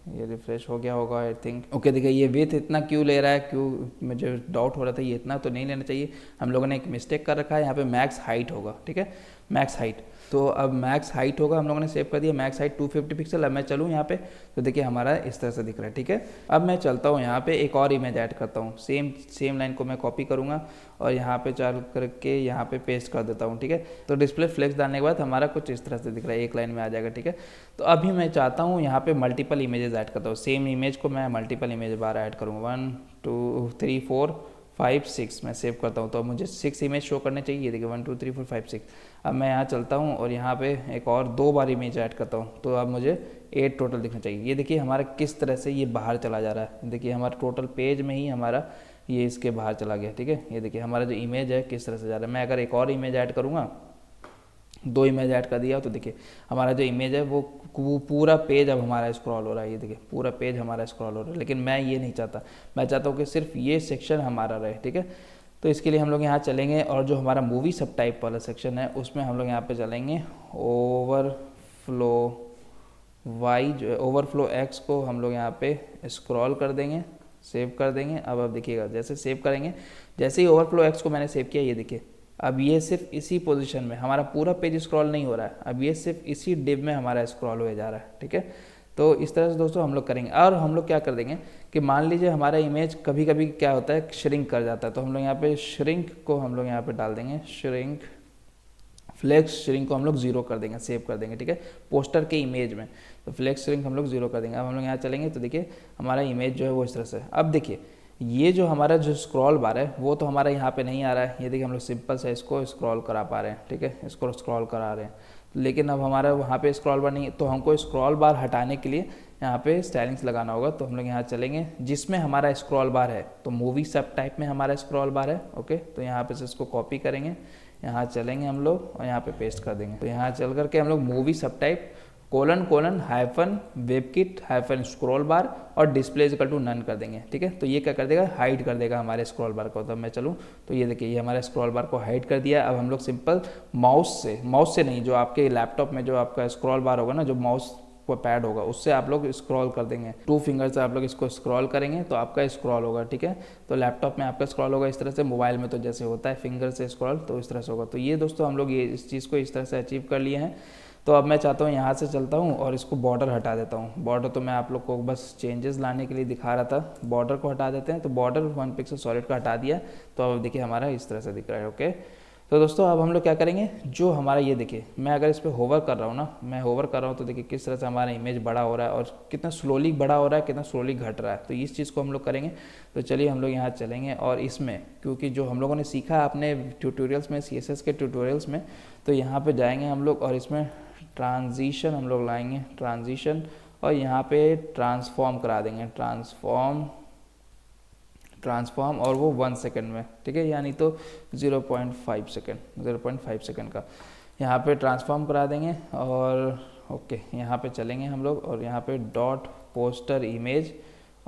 ये रिफ़्रेश हो गया होगा आई थिंक। ओके देखिए ये विथ इतना क्यों ले रहा है, क्यों मुझे डाउट हो रहा था, ये इतना तो नहीं लेना चाहिए। हम लोगों ने एक मिस्टेक कर रखा है, यहाँ पे मैक्स हाइट होगा, ठीक है, मैक्स हाइट। तो अब मैक्स हाइट होगा, हम लोगों ने सेव कर दिया मैक्स हाइट 250 पिक्सल। अब मैं चलूँ यहाँ पे तो देखिए हमारा इस तरह से दिख रहा है, ठीक है। अब मैं चलता हूँ यहाँ पे एक और इमेज ऐड करता हूँ, सेम लाइन को मैं कॉपी करूँगा और यहाँ पे चालू करके यहाँ पे पेस्ट कर देता हूँ, ठीक है। तो डिस्प्ले फ्लेक्स डालने के बाद हमारा कुछ इस तरह से दिख रहा है, एक लाइन में आ जाएगा, ठीक है। तो अभी मैं चाहता हूँ यहाँ पे मल्टीपल इमेजेस ऐड करता हूँ, सेम इमेज को मैं मल्टीपल इमेज बार ऐड करूँगा, 1 2 3 4 5 6 मैं सेव करता हूँ। तो अब मुझे 6 इमेज शो करने चाहिए, देखिए 1 2 3 4 5 6। अब मैं यहाँ चलता हूँ और यहाँ पे एक और 2 बार इमेज ऐड करता हूँ, तो अब मुझे 8 टोटल दिखना चाहिए। ये देखिए हमारा किस तरह से ये बाहर चला जा रहा है, देखिए हमारा टोटल पेज में ही हमारा ये इसके बाहर चला गया, ठीक है। ये देखिए हमारा जो इमेज है किस तरह से जा रहा है। मैं अगर एक और इमेज ऐड करूँगा, 2 इमेज ऐड कर दिया तो देखिए हमारा जो इमेज है वो पूरा पेज अब हमारा स्क्रॉल हो रहा है, ये देखिए पूरा पेज हमारा स्क्रॉल हो रहा है। लेकिन मैं ये नहीं चाहता, मैं चाहता हूँ कि सिर्फ ये सेक्शन हमारा रहे, ठीक है। तो इसके लिए हम लोग यहाँ चलेंगे और जो हमारा मूवी सब टाइप वाला सेक्शन है उसमें हम लोग यहाँ पे चलेंगे ओवरफ्लो वाई, जो ओवरफ्लो एक्स को हम लोग यहाँ पे स्क्रॉल कर देंगे, सेव कर देंगे। अब देखिएगा जैसे सेव करेंगे, जैसे ही ओवरफ्लो एक्स को मैंने सेव किया, ये देखिए अब ये सिर्फ इसी पोजीशन में हमारा पूरा पेज स्क्रॉल नहीं हो रहा है, अब ये सिर्फ इसी डिव में हमारा स्क्रॉल हो जा रहा है, ठीक है। तो इस तरह से दोस्तों हम लोग करेंगे। और हम लोग क्या कर देंगे कि मान लीजिए हमारा इमेज कभी कभी क्या होता है श्रिंक कर जाता है, तो हम लोग यहाँ पे श्रिंक को हम लोग यहाँ पे डाल देंगे, श्रिंक फ्लेक्स श्रिंक को हम लोग 0 कर देंगे, सेव कर देंगे, ठीक है, पोस्टर के इमेज में। तो फ्लेक्स श्रिंक हम लोग 0 कर देंगे। अब हम लोग यहाँ चलेंगे तो देखिए हमारा इमेज जो है वो इस तरह से। अब देखिए ये जो हमारा जो स्क्रॉल बार है वो तो हमारा यहाँ पे नहीं आ रहा है, ये देखिए हम लोग सिंपल से इसको स्क्रॉल करा पा रहे हैं, ठीक है, इसको स्क्रॉल करा रहे हैं। लेकिन अब हमारा वहाँ पे स्क्रॉल बार नहीं है, तो हमको स्क्रॉल बार हटाने के लिए यहाँ पे स्टाइलिंग्स लगाना होगा। तो हम लोग यहाँ चलेंगे जिसमें हमारा स्क्रॉल बार है, तो मूवी सब टाइप में हमारा स्क्रॉल बार है, ओके। तो यहाँ पे से इसको कॉपी करेंगे, यहाँ चलेंगे हम लोग और यहाँ पे पेस्ट कर देंगे। तो यहाँ चल करके हम लोग मूवी सब type colon hyphen WebKit hyphen scroll बार और डिस्प्ले इक्वल टू नन कर देंगे, ठीक है। तो ये क्या कर देगा, हाइड कर देगा हमारे स्क्रॉल बार को। तो मैं चलूँ तो ये देखिए ये हमारे स्क्रॉल बार को हाइड कर दिया। अब हम लोग सिंपल माउस से नहीं, जो आपके लैपटॉप में जो आपका स्क्रॉल बार होगा ना, जो माउस को पैड होगा उससे आप लोग स्क्रॉल कर देंगे, 2 फिंगर से आप लोग इसको स्क्रॉल करेंगे तो आपका स्क्रॉल होगा, ठीक है। तो लैपटॉप में आपका स्क्रॉल होगा इस तरह से, मोबाइल में तो जैसे होता है फिंगर से स्क्रॉल, तो इस तरह से होगा। तो ये दोस्तों हम लोग ये इस चीज़ को इस तरह से अचीव कर लिए हैं। तो अब मैं चाहता हूँ यहाँ से चलता हूँ और इसको बॉर्डर हटा देता हूँ। बॉर्डर तो मैं आप लोग को बस चेंजेस लाने के लिए दिखा रहा था, बॉर्डर को हटा देते हैं। तो बॉर्डर 1 पिक्सल सॉलिड का हटा दिया, तो अब देखिए हमारा इस तरह से दिख रहा है, ओके। तो दोस्तों अब हम लोग क्या करेंगे, जो हमारा ये देखिए मैं अगर इस पर होवर कर रहा हूँ ना, मैं होवर कर रहा हूँ तो देखिए किस तरह से हमारा इमेज बड़ा हो रहा है और कितना स्लोली बड़ा हो रहा है, कितना स्लोली घट रहा है। तो इस चीज़ को हम लोग करेंगे। तो चलिए हम लोग यहाँ चलेंगे और इसमें क्योंकि जो हम लोगों ने सीखा अपने ट्यूटोरियल्स में, CSS के ट्यूटोरियल्स में, तो यहाँ पर जाएंगे हम लोग और इसमें ट्रांजिशन हम लोग लाएंगे, ट्रांजिशन, और यहाँ पे ट्रांसफॉर्म करा देंगे, ट्रांसफॉर्म और वो 1 सेकेंड में, ठीक है, यानी तो 0.5 सेकेंड का यहाँ पे ट्रांसफॉर्म करा देंगे। और ओके यहाँ पे चलेंगे हम लोग और यहाँ पे डॉट पोस्टर इमेज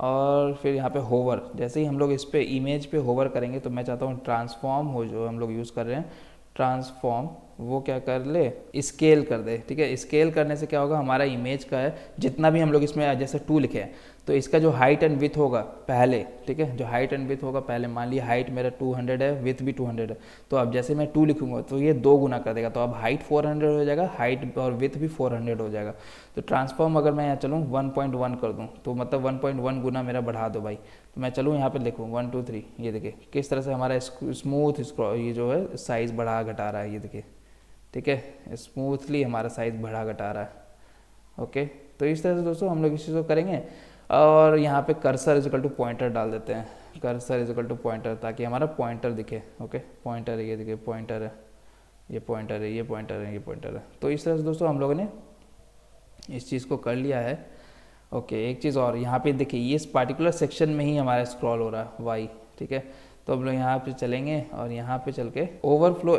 और फिर यहाँ पे होवर, जैसे ही हम लोग इस पे इमेज पे होवर करेंगे तो मैं चाहता हूँ ट्रांसफॉर्म हो, जो हम लोग यूज़ कर रहे हैं ट्रांसफॉर्म, वो क्या कर ले, स्केल कर दे, ठीक है। स्केल करने से क्या होगा, हमारा इमेज का है जितना भी हम लोग इसमें जैसे 2 लिखे हैं तो इसका जो हाइट एंड विथ होगा पहले, ठीक है, जो हाइट एंड विथ होगा पहले, मान लिया हाइट मेरा 200 है, विथ भी 200 है, तो अब जैसे मैं 2 लिखूंगा तो ये 2 गुना कर देगा, तो अब हाइट 400 हो जाएगा, हाइट और विथ भी 400 हो जाएगा। तो ट्रांसफॉर्म अगर मैं यहाँ चलूँ 1.1 कर दूँ तो मतलब 1.1 गुना मेरा बढ़ा दो भाई। तो मैं चलूँ यहाँ पे लिखूँ 1 2 3, ये देखिए किस तरह से हमारा स्मूथ ये जो है साइज़ बढ़ा घटा रहा है, ये देखिए, ठीक है, स्मूथली हमारा साइज़ बढ़ा घटा रहा है, ओके। तो इस तरह से दोस्तों हम लोग इस चीज़ को करेंगे। और यहाँ पे cursor is equal to pointer डाल देते हैं, cursor is equal to pointer, ताकि हमारा पॉइंटर दिखे, ओके। पॉइंटर है, ये देखिए पॉइंटर है, ये पॉइंटर है, ये पॉइंटर है, ये पॉइंटर है। तो इस तरह से दोस्तों हम लोगों ने इस चीज़ को कर लिया है, ओके। एक चीज़ और यहाँ पे देखिए ये इस पार्टिकुलर सेक्शन में ही हमारा स्क्रॉल हो रहा है वाई, ठीक है। तो हम लोग यहाँ पे चलेंगे और यहाँ पे चल के ओवरफ्लो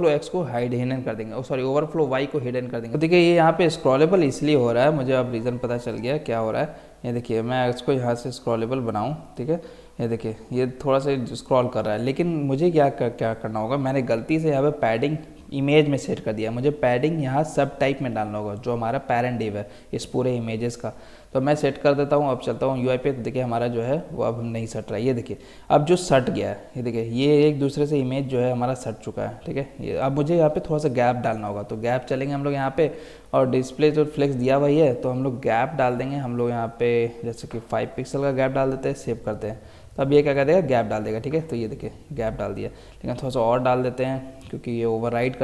एक्स को हिडन कर देंगे, सॉरी ओवरफ्लो वाई को हिडन कर देंगे। तो देखिए ये यहाँ पे स्क्रॉलेबल इसलिए हो रहा है, मुझे अब रीज़न पता चल गया क्या हो रहा है। ये देखिए मैं इसको यहाँ से स्क्रॉलेबल बनाऊँ, ठीक है, ये देखिए ये थोड़ा सा स्क्रॉल कर रहा है, लेकिन मुझे क्या करना होगा, मैंने गलती से यहाँ पे पैडिंग इमेज में सेट कर दिया। मुझे पैडिंग यहाँ सब टाइप में डालना होगा जो हमारा पेरेंट डिव है इस पूरे इमेजेस का। तो मैं सेट कर देता हूँ। अब चलता हूँ यूआई पे, तो देखिए हमारा जो है वो अब नहीं सट रहा है। ये देखिए अब जो सट गया है, ये देखिए ये एक दूसरे से इमेज जो है हमारा सट चुका है, ठीक है। ये अब मुझे यहाँ पे थोड़ा सा गैप डालना होगा, तो गैप चलेंगे हम लोग यहाँ पे, और डिस्प्ले जो फ्लेक्स दिया हुआ ही है तो हम लोग गैप डाल देंगे हम लोग यहाँ पे, जैसे कि 5 पिक्सल का गैप डाल देते हैं, सेव करते हैं। तो अब ये क्या कर देगा, गैप डाल देगा, ठीक है। तो ये देखिए गैप डाल दिया, लेकिन थोड़ा सा और डाल देते हैं क्योंकि ये ओवरलैप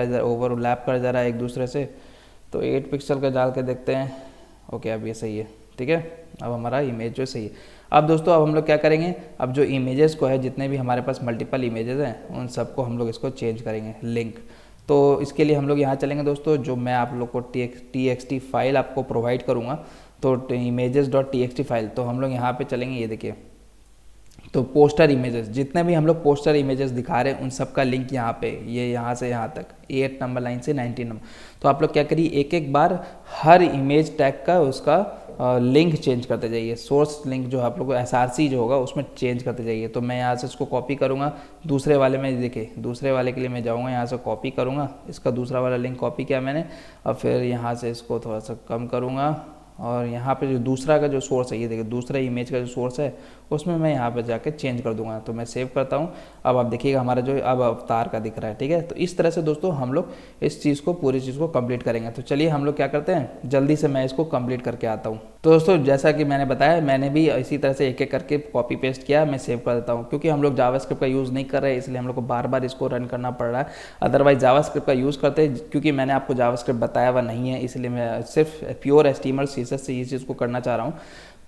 कर जा रहा है एक दूसरे से। तो 8 पिक्सल का डाल के देखते हैं। ओके, अब ये सही है, ठीक है। अब हमारा इमेज जो सही है। अब दोस्तों अब हम लोग क्या करेंगे, अब जो इमेजेस को है, जितने भी हमारे पास मल्टीपल इमेजेस हैं उन सबको हम लोग इसको चेंज करेंगे लिंक। तो इसके लिए हम लोग यहाँ चलेंगे दोस्तों, जो मैं आप लोग को txt फाइल आपको प्रोवाइड करूँगा, तो images.txt फाइल, तो हम लोग यहाँ पे चलेंगे। ये देखिए, तो पोस्टर इमेजेस, जितने भी हम लोग पोस्टर इमेजेस दिखा रहे हैं उन सब का लिंक यहाँ पे, ये यहाँ से यहाँ तक 8 नंबर लाइन से 19 नंबर। तो आप लोग क्या करिए, एक एक बार हर इमेज टैग का उसका लिंक चेंज करते जाइए। सोर्स लिंक जो आप लोग को SRC जो होगा उसमें चेंज करते जाइए। तो मैं यहाँ से इसको कॉपी करूँगा, दूसरे वाले में देखिए, दूसरे वाले के लिए मैं जाऊँगा, यहाँ से कॉपी करूँगा, इसका दूसरा वाला लिंक कॉपी किया मैंने, और फिर यहाँ से इसको थोड़ा सा कम करूँगा, और यहाँ पे जो दूसरा का जो सोर्स है, ये देखिए दूसरा इमेज का जो सोर्स है उसमें मैं यहाँ पे जाके चेंज कर दूंगा। तो मैं सेव करता हूँ। अब आप देखिएगा हमारा जो अब अवतार का दिख रहा है, ठीक है। तो इस तरह से दोस्तों हम लोग इस चीज़ को, पूरी चीज़ को कंप्लीट करेंगे। तो चलिए हम लोग क्या करते हैं, जल्दी से मैं इसको कंप्लीट करके आता हूँ। तो दोस्तों जैसा कि मैंने बताया, मैंने भी इसी तरह से एक एक करके कॉपी पेस्ट किया, मैं सेव कर देता हूँ। क्योंकि हम लोग जावास्क्रिप्ट का यूज़ नहीं कर रहे हैं, इसलिए हम लोग को बार बार इसको रन करना पड़ रहा है। अदरवाइज जावास्क्रिप्ट का यूज़ करते हैं, क्योंकि मैंने आपको जावास्क्रिप्ट बताया हुआ नहीं है, इसलिए मैं सिर्फ प्योर HTML CSS से ये चीज़ को करना चाह रहा हूँ।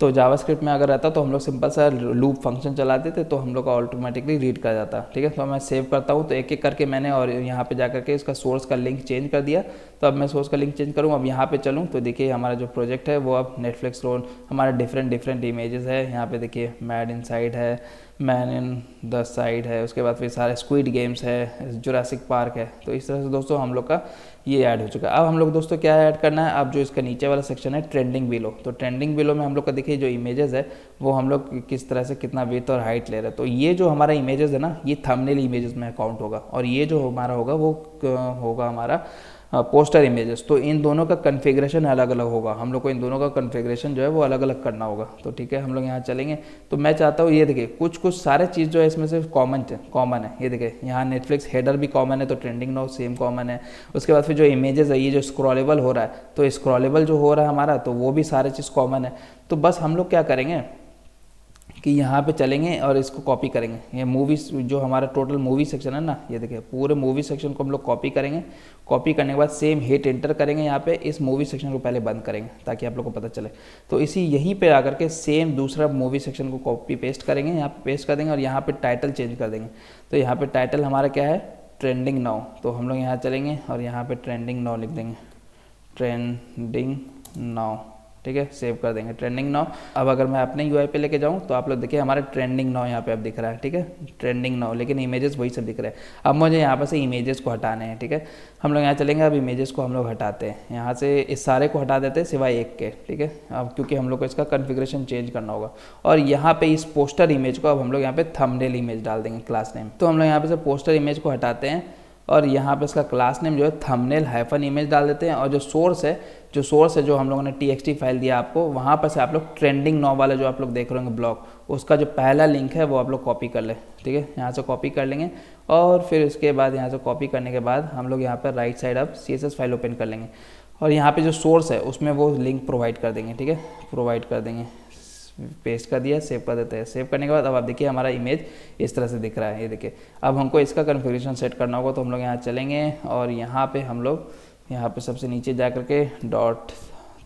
तो जावास्क्रिप्ट में अगर रहता तो हम लोग सिंपल सा लूप फंक्शन चलाते थे, तो हम लोग का ऑटोमेटिकली रीड कर जाता, ठीक है। तो मैं सेव करता हूँ। तो एक एक करके मैंने, और यहाँ पे जाकर के इसका सोर्स का लिंक चेंज कर दिया। तो अब मैं सोर्स का लिंक चेंज करूँ, अब यहाँ पे चलूँ, तो देखिए हमारा जो प्रोजेक्ट है वो अब नेटफ्लिक्स रोल, हमारा डिफरेंट इमेजेस है। यहाँ पे देखिए मैड इनसाइड है, मैन इन द साइड है, उसके बाद फिर सारे स्क्विड गेम्स है, जुरासिक पार्क है। तो इस तरह से दोस्तों हम लोग का ये ऐड हो चुका है। अब हम लोग दोस्तों क्या ऐड करना है, अब जो इसका नीचे वाला सेक्शन है ट्रेंडिंग बिलो, तो ट्रेंडिंग बिलो में हम लोग का देखिए जो इमेजेस है वो हम लोग किस तरह से कितना विड्थ और हाइट ले रहे हैं। तो ये जो हमारा इमेजेस है ना, ये थंबनेल इमेजेस में काउंट होगा, और ये जो हमारा होगा वो होगा हमारा पोस्टर इमेजेस। तो इन दोनों का कन्फिग्रेशन अलग अलग होगा, हम लोग को इन दोनों का कन्फिग्रेशन जो है वो अलग अलग करना होगा। तो ठीक है, हम लोग यहाँ चलेंगे। तो मैं चाहता हूँ ये देखिए कुछ सारे चीज़ जो है इसमें से कॉमन है। ये देखिए यहाँ नेटफ्लिक्स हेडर भी कॉमन है, तो ट्रेंडिंग नाउ सेम कॉमन है। उसके बाद फिर जो इमेजेस है, ये जो स्क्रॉलेबल हो रहा है, तो स्क्रॉलेबल जो हो रहा है हमारा, तो वो भी सारे चीज़ कॉमन है। तो बस हम लोग क्या करेंगे कि यहाँ पे चलेंगे और इसको कॉपी करेंगे। ये मूवीज जो हमारा टोटल मूवी सेक्शन है ना, ये देखिए पूरे मूवी सेक्शन को हम लोग कॉपी करेंगे। कॉपी करने के बाद सेम हिट एंटर करेंगे, यहाँ पे इस मूवी सेक्शन को पहले बंद करेंगे ताकि आप लोग को पता चले। तो इसी यहीं पे आकर के सेम दूसरा मूवी सेक्शन को कॉपी पेस्ट करेंगे, यहाँ पे पेस्ट कर देंगे, और यहाँ पे टाइटल चेंज कर देंगे। तो यहाँ पे टाइटल हमारा क्या है, ट्रेंडिंग नाउ। तो हम लोग यहाँ चलेंगे और यहाँ पे ट्रेंडिंग नाउ लिख देंगे, ट्रेंडिंग नाउ, ठीक है। सेव कर देंगे ट्रेंडिंग नाउ। अब अगर मैं अपने यूआई पे लेके जाऊँ तो आप लोग देखिए हमारा ट्रेंडिंग नाउ यहाँ पे अब दिख रहा है, ठीक है, ट्रेंडिंग नाउ, लेकिन इमेजेस वही सब दिख रहे हैं। अब मुझे यहाँ पर से इमेजेस को हटाने हैं, ठीक है। हम लोग यहाँ चलेंगे, अब इमेजेस को हम लोग हटाते हैं, यहाँ से इस सारे को हटा देते हैं सिवाय एक के, ठीक है। अब क्योंकि हम लोग को इसका कन्फिग्रेशन चेंज करना होगा, और यहाँ पे इस पोस्टर इमेज को अब हम लोग यहाँ पे थंबनेल इमेज डाल देंगे क्लास नेम। तो हम लोग यहाँ पे से पोस्टर इमेज को हटाते हैं, और यहाँ पे इसका क्लास नेम जो है थंबनेल हाइफन इमेज डाल देते हैं। और जो सोर्स है जो हम लोगों ने txt फाइल दिया आपको, वहाँ पर से आप लोग ट्रेंडिंग नाउ वाला जो आप लोग देख रहे होंगे ब्लॉग, उसका जो पहला लिंक है वो आप लोग कॉपी कर ले, ठीक है। यहाँ से कॉपी कर लेंगे, और फिर इसके बाद यहाँ से कॉपी करने के बाद हम लोग यहाँ पर राइट साइड अब CSS फाइल ओपन कर लेंगे, और यहाँ पे जो सोर्स है उसमें वो लिंक प्रोवाइड कर देंगे, ठीक है, प्रोवाइड कर देंगे। पेस्ट कर दिया, सेव कर देते हैं। सेव करने के बाद अब आप देखिए हमारा इमेज इस तरह से दिख रहा है, ये देखिए। अब हमको इसका कन्फिग्रेशन सेट करना होगा, तो हम लोग यहाँ चलेंगे, और यहाँ पे हम लोग यहाँ पे सबसे नीचे जा कर के डॉट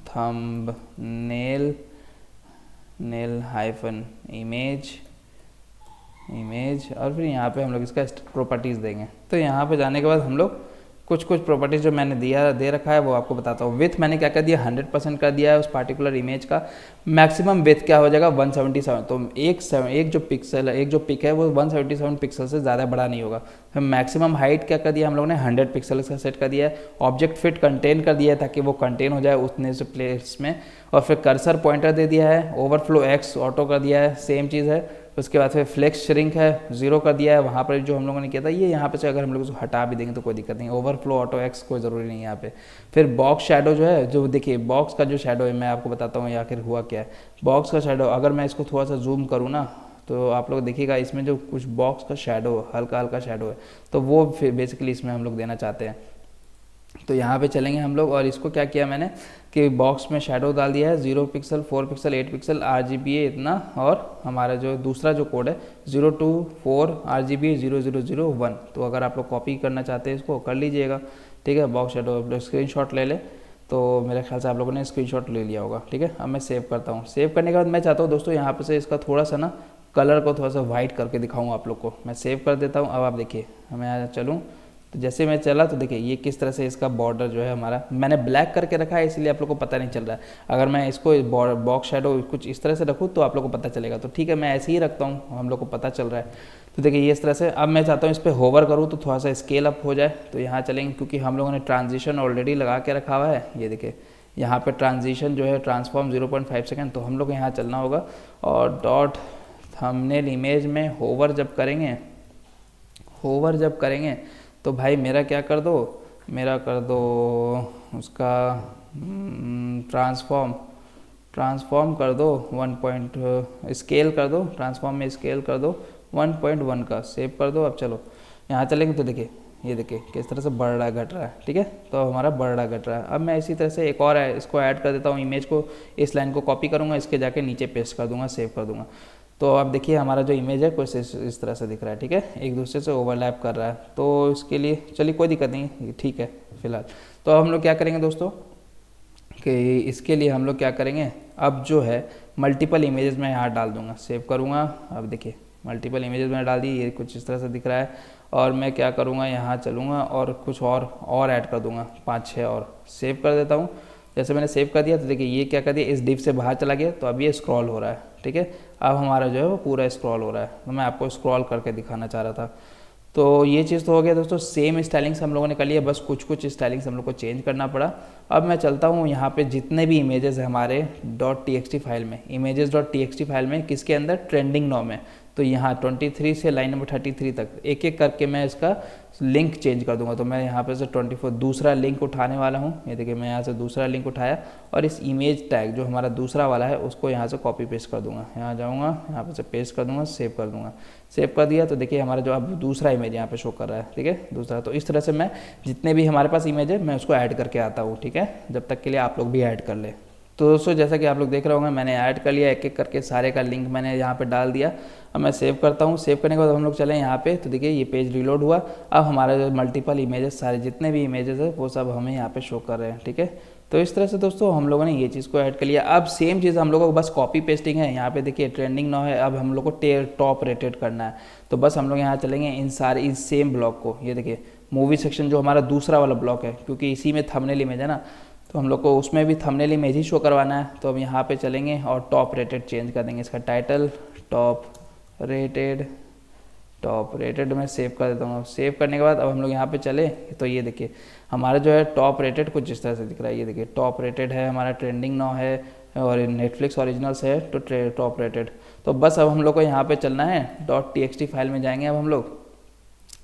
थंबनेल हाइफन इमेज, और फिर यहाँ पे हम लोग इसका प्रॉपर्टीज़ देंगे। तो यहाँ पे जाने के बाद हम लोग कुछ प्रॉपर्टीज़ जो मैंने दे रखा है वो आपको बताता हूँ। विथ मैंने क्या कर दिया, 100% कर दिया है उस पार्टिकुलर इमेज का। मैक्सिमम विथ क्या हो जाएगा, 177। तो एक जो पिक है वो 177 पिक्सल से ज़्यादा बड़ा नहीं होगा। फिर मैक्सिमम हाइट क्या कर दिया हम लोग ने, 100 पिक्सल का सेट कर दिया है। ऑब्जेक्ट फिट कंटेन कर दिया है ताकि वो कंटेन हो जाए उतने से प्लेस में। और फिर कर्सर पॉइंटर दे दिया है, ओवरफ्लो एक्स ऑटो कर दिया है, सेम चीज़ है। उसके बाद फिर फ्लेक्स श्रिंक है 0 कर दिया है। वहाँ पर जो हम लोगों ने किया था ये यहाँ पे से अगर हम लोग उसको हटा भी देंगे तो कोई दिक्कत नहीं। ओवरफ्लो ऑटो एक्स कोई ज़रूरी नहीं है यहाँ पे। फिर बॉक्स शेडो जो है, जो देखिए बॉक्स का जो शेडो है मैं आपको बताता हूँ आखिर हुआ क्या है। बॉक्स का शेडो अगर मैं इसको थोड़ा सा जूम करूँ ना तो आप लोग देखिएगा इसमें जो कुछ बॉक्स का शेडो हल्का हल्का शेडो है, तो वो फिर बेसिकली इसमें हम लोग देना चाहते हैं। तो यहाँ पे चलेंगे हम लोग और इसको क्या किया मैंने कि बॉक्स में शेडो डाल दिया है 0 पिक्सल 4 पिक्सल 8 पिक्सल RGBA इतना, और हमारा जो दूसरा जो कोड है 024 RGBA 0001। तो अगर आप लोग कॉपी करना चाहते हैं इसको कर लीजिएगा, ठीक है। बॉक्स शेडो स्क्रीनशॉट ले ले, तो मेरे ख्याल से आप लोगों ने स्क्रीनशॉट ले लिया होगा, ठीक है। अब मैं सेव करता हूँ। सेव करने के बाद मैं चाहता हूँ दोस्तों यहाँ पे से इसका थोड़ा सा ना कलर को थोड़ा सा वाइट करके दिखाऊँ आप लोग को। मैं सेव कर देता हूँ। अब आप देखिए मैं चलूँ तो जैसे मैं चला तो देखिए ये किस तरह से इसका बॉर्डर जो है हमारा, मैंने ब्लैक करके रखा है इसलिए आप लोग को पता नहीं चल रहा है। अगर मैं इसको बॉक्स शेडो कुछ इस तरह से रखूँ तो आप लोग को पता चलेगा। तो ठीक है मैं ऐसे ही रखता हूँ, हम लोग को पता चल रहा है। तो देखिए ये इस तरह से। अब मैं चाहता हूँ इस पर होवर करूँ तो थोड़ा सा स्केल अप हो जाए। तो यहाँ चलेंगे क्योंकि हम लोगों ने ट्रांजिशन ऑलरेडी लगा के रखा हुआ है। ये देखिए यहाँ पर ट्रांजिशन जो है ट्रांसफॉर्म 0.5 सेकेंड, तो हम लोग यहाँ चलना होगा और डॉट थंबनेल इमेज में होवर जब करेंगे तो भाई मेरा क्या कर दो, मेरा कर दो उसका ट्रांसफॉर्म कर दो 1 स्केल कर दो, ट्रांसफॉर्म में स्केल कर दो 1.1 का। सेव कर दो। अब चलो यहाँ चलेंगे तो देखिए ये देखिए किस तरह से बढ़ रहा है घट रहा है, ठीक है। तो हमारा बढ़ रहा घट रहा है। अब मैं इसी तरह से एक और इसको ऐड कर देता हूँ इमेज को। इस लाइन को कॉपी करूँगा, इसके जाके नीचे पेस्ट कर दूँगा, सेव कर दूँगा। तो अब देखिए हमारा जो इमेज है कुछ इस तरह से दिख रहा है, ठीक है। एक दूसरे से ओवरलैप कर रहा है। तो इसके लिए चलिए कोई दिक्कत नहीं, ठीक है फिलहाल। तो अब हम लोग क्या करेंगे दोस्तों कि इसके लिए हम लोग क्या करेंगे, अब जो है मल्टीपल इमेजेस मैं यहाँ डाल दूँगा, सेव करूँगा। अब देखिए मल्टीपल इमेजेस मैंने डाल दी, ये कुछ इस तरह से दिख रहा है। और मैं क्या करूँगा यहाँ चलूँगा और कुछ और ऐड कर दूँगा 5-6 और। सेव कर देता हूँ। जैसे मैंने सेव कर दिया तो देखिए ये क्या कर दिया, इस डिव से बाहर चला गया। तो अब ये स्क्रॉल हो रहा है, ठीक है। अब हमारा जो है वो पूरा स्क्रॉल हो रहा है। तो मैं आपको स्क्रॉल करके दिखाना चाह रहा था। तो ये चीज़ तो हो गया दोस्तों। सेम स्टाइलिंग्स हम लोगों ने कर लिया, बस कुछ स्टाइलिंग्स हम लोग को चेंज करना पड़ा। अब मैं चलता हूँ यहाँ पे जितने भी इमेजेस है हमारे .txt फाइल में, images.txt फाइल में, किसके अंदर, ट्रेंडिंग नाउ में। तो यहाँ 23 से लाइन नंबर 33 तक एक एक करके मैं इसका लिंक चेंज कर दूंगा। तो मैं यहाँ पे से 24 दूसरा लिंक उठाने वाला हूँ। ये देखिए मैं यहाँ से दूसरा लिंक उठाया और इस इमेज टैग जो हमारा दूसरा वाला है उसको यहाँ से कॉपी पेस्ट कर दूंगा। यहाँ जाऊँगा, यहाँ पे से पेस्ट कर दूंगा, सेव कर दूंगा। सेव कर दिया तो देखिए हमारा जो अब दूसरा इमेज यहाँ पे शो कर रहा है, ठीक है, दूसरा। तो इस तरह से मैं जितने भी हमारे पास इमेज है मैं उसको ऐड करके आता हूँ, ठीक है। जब तक के लिए आप लोग भी ऐड कर ले। तो दोस्तों जैसा कि आप लोग देख रहे होंगे मैंने ऐड कर लिया, एक एक करके सारे का लिंक मैंने यहाँ पे डाल दिया। अब मैं सेव करता हूँ। सेव करने के बाद हम लोग चले यहाँ पे, तो देखिए ये पेज रिलोड हुआ। अब हमारा जो मल्टीपल इमेजेस, सारे जितने भी इमेजेस है वो सब हमें यहाँ पे शो कर रहे हैं, ठीक है। तो इस तरह से दोस्तों हम लोगों ने ये चीज़ को ऐड कर लिया। अब सेम चीज़ हम लोगों को बस कॉपी पेस्टिंग है। यहाँ पे देखिए ट्रेंडिंग नाउ है, अब हम लोग को टॉप रेटेड करना है। तो बस हम लोग यहाँ चलेंगे इन सेम ब्लॉक को, ये देखिए मूवी सेक्शन जो हमारा दूसरा वाला ब्लॉक है, क्योंकि इसी में थंबनेल इमेज है ना, तो हम लोग को उसमें भी थंबनेल इमेज ही शो करवाना है। तो अब यहाँ पे चलेंगे और टॉप रेटेड चेंज कर देंगे, इसका टाइटल टॉप रेटेड में सेव कर देता हूँ। सेव करने के बाद अब हम लोग यहाँ पे चले तो ये देखिए हमारा जो है टॉप रेटेड कुछ इस तरह से दिख रहा है। ये देखिए टॉप रेटेड है हमारा, ट्रेंडिंग नाउ है और नेटफ्लिक्स ओरिजिनल्स है, तो टॉप रेटेड। तो बस अब हम लोग को यहाँ पे चलना है, .txt फाइल में जाएंगे अब हम लोग।